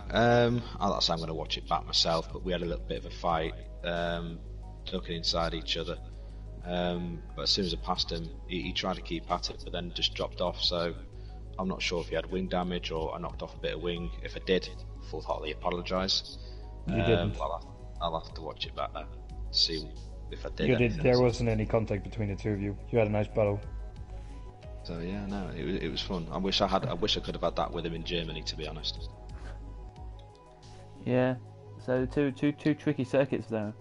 I'll say I'm going to watch it back myself, but we had a little bit of a fight, looking inside each other. But as soon as I passed him, he tried to keep at it, but then just dropped off. So I'm not sure if he had wing damage or I knocked off a bit of wing. If I did, full-heartedly apologise. You didn't. I'll have to watch it back now to see if I did. You did. There wasn't any contact between the two of you. You had a nice battle. So yeah, no, it was fun. I wish I could have had that with him in Germany, to be honest. Yeah. So two tricky circuits there.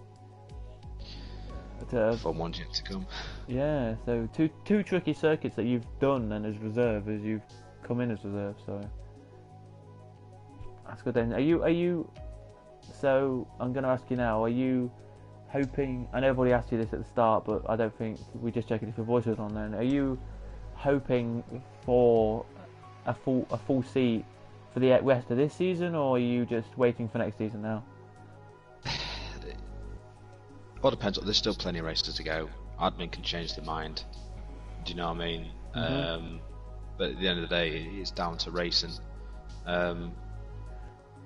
Fun ones yet to come. Yeah. So two tricky circuits that you've done and as reserve as you've come in as reserve. So that's good then. Are you? So I'm going to ask you now. Are you hoping? I know everybody asked you this at the start, but I don't think we just checked if your voice was on then. Are you hoping for a full seat for the rest of this season, or are you just waiting for next season now? Well, it depends. There's still plenty of races to go. Admin can change their mind. Do you know what I mean? Mm-hmm. But at the end of the day, it's down to racing.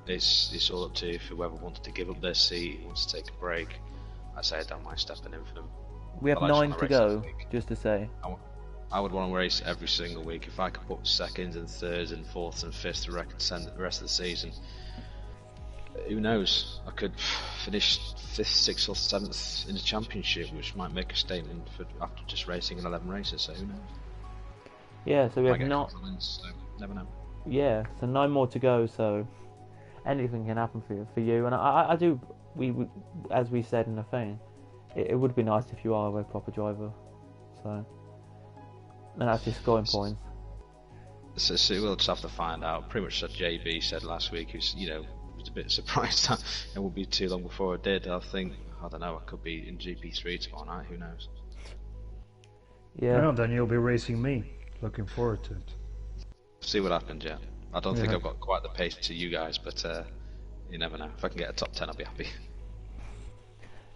It's all up to if whoever wanted to give up their seat, wants to take a break. I say I don't mind stepping in for them. We have 9 to go, just to say. I would want to race every single week. If I could put seconds and thirds and fourths and fifths to the rest of the season, who knows? I could finish 5th, 6th or 7th in the championship, which might make a statement after just racing in 11 races, so who knows? Yeah, so we have not. So never know. Yeah, so 9 more to go, so anything can happen for you. And I do, we as we said in the thing, it would be nice if you are a proper driver. So, and that's just scoring points. So we'll just have to find out. Pretty much what JB said last week, who's, was a bit surprised that it would be too long before it did. I don't know, I could be in GP3 tomorrow night, who knows? Yeah. Well, then you'll be racing me. Looking forward to it. See what happens, yeah. I don't think I've got quite the pace to you guys, but you never know. If I can get a top 10, I'll be happy.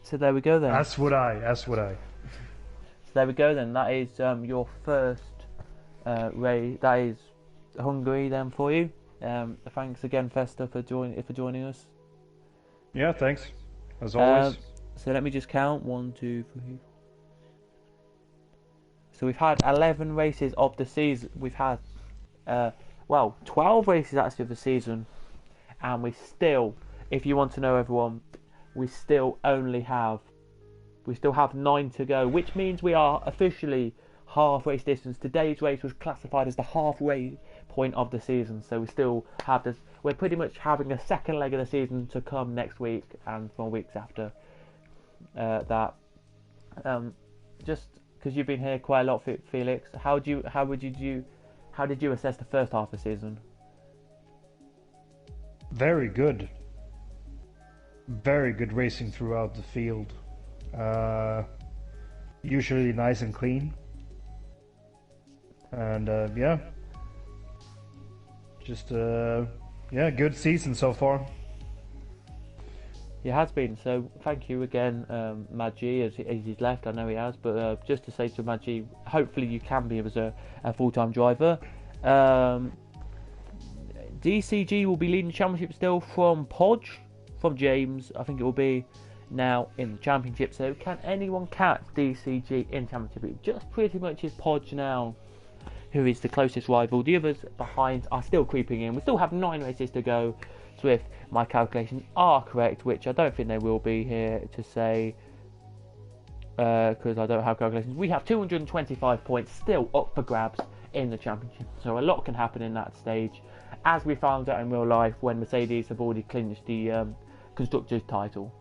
So there we go then. As would I. So there we go then. That is your first race. That is Hungary then for you. Thanks again, Festa, for joining us. Yeah, thanks. As always. So let me just count. 1, 2, 3. So we've had 11 races of the season. We've had, 12 races actually of the season. And we still, if you want to know everyone, we still have 9 to go, which means we are officially half race distance. Today's race was classified as the halfway point of the season, so we still have this. We're pretty much having a second leg of the season to come next week and for weeks after that. Just because you've been here quite a lot, Felix, how did you assess the first half of the season? Very good. Very good racing throughout the field. Usually nice and clean. And just good season so far. It has been, so thank you again, Maggi, as he's left. I know he has, but just to say to Maggi, hopefully you can be as a full-time driver. DCG will be leading the championship still from Podge, from James. I think it will be now in the championship. So can anyone catch DCG in championship? It just pretty much is Podge now, who is the closest rival. The others behind are still creeping in. We still have 9 races to go. So if my calculations are correct, which I don't think they will be here to say, because I don't have calculations, we have 225 points still up for grabs in the championship. So a lot can happen in that stage, as we found out in real life when Mercedes have already clinched the constructors title.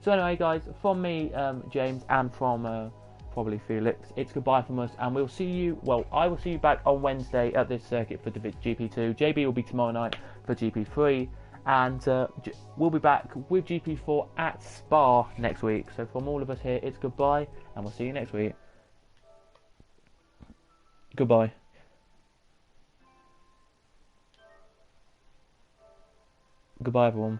So anyway, guys, from me, James, and from probably Felix, it's goodbye from us, and we'll see you. Well, I will see you back on Wednesday at this circuit for the GP2. JB will be tomorrow night for GP3, and we'll be back with GP4 at Spa next week. So from all of us here, it's goodbye, and we'll see you next week. Goodbye. Goodbye, everyone.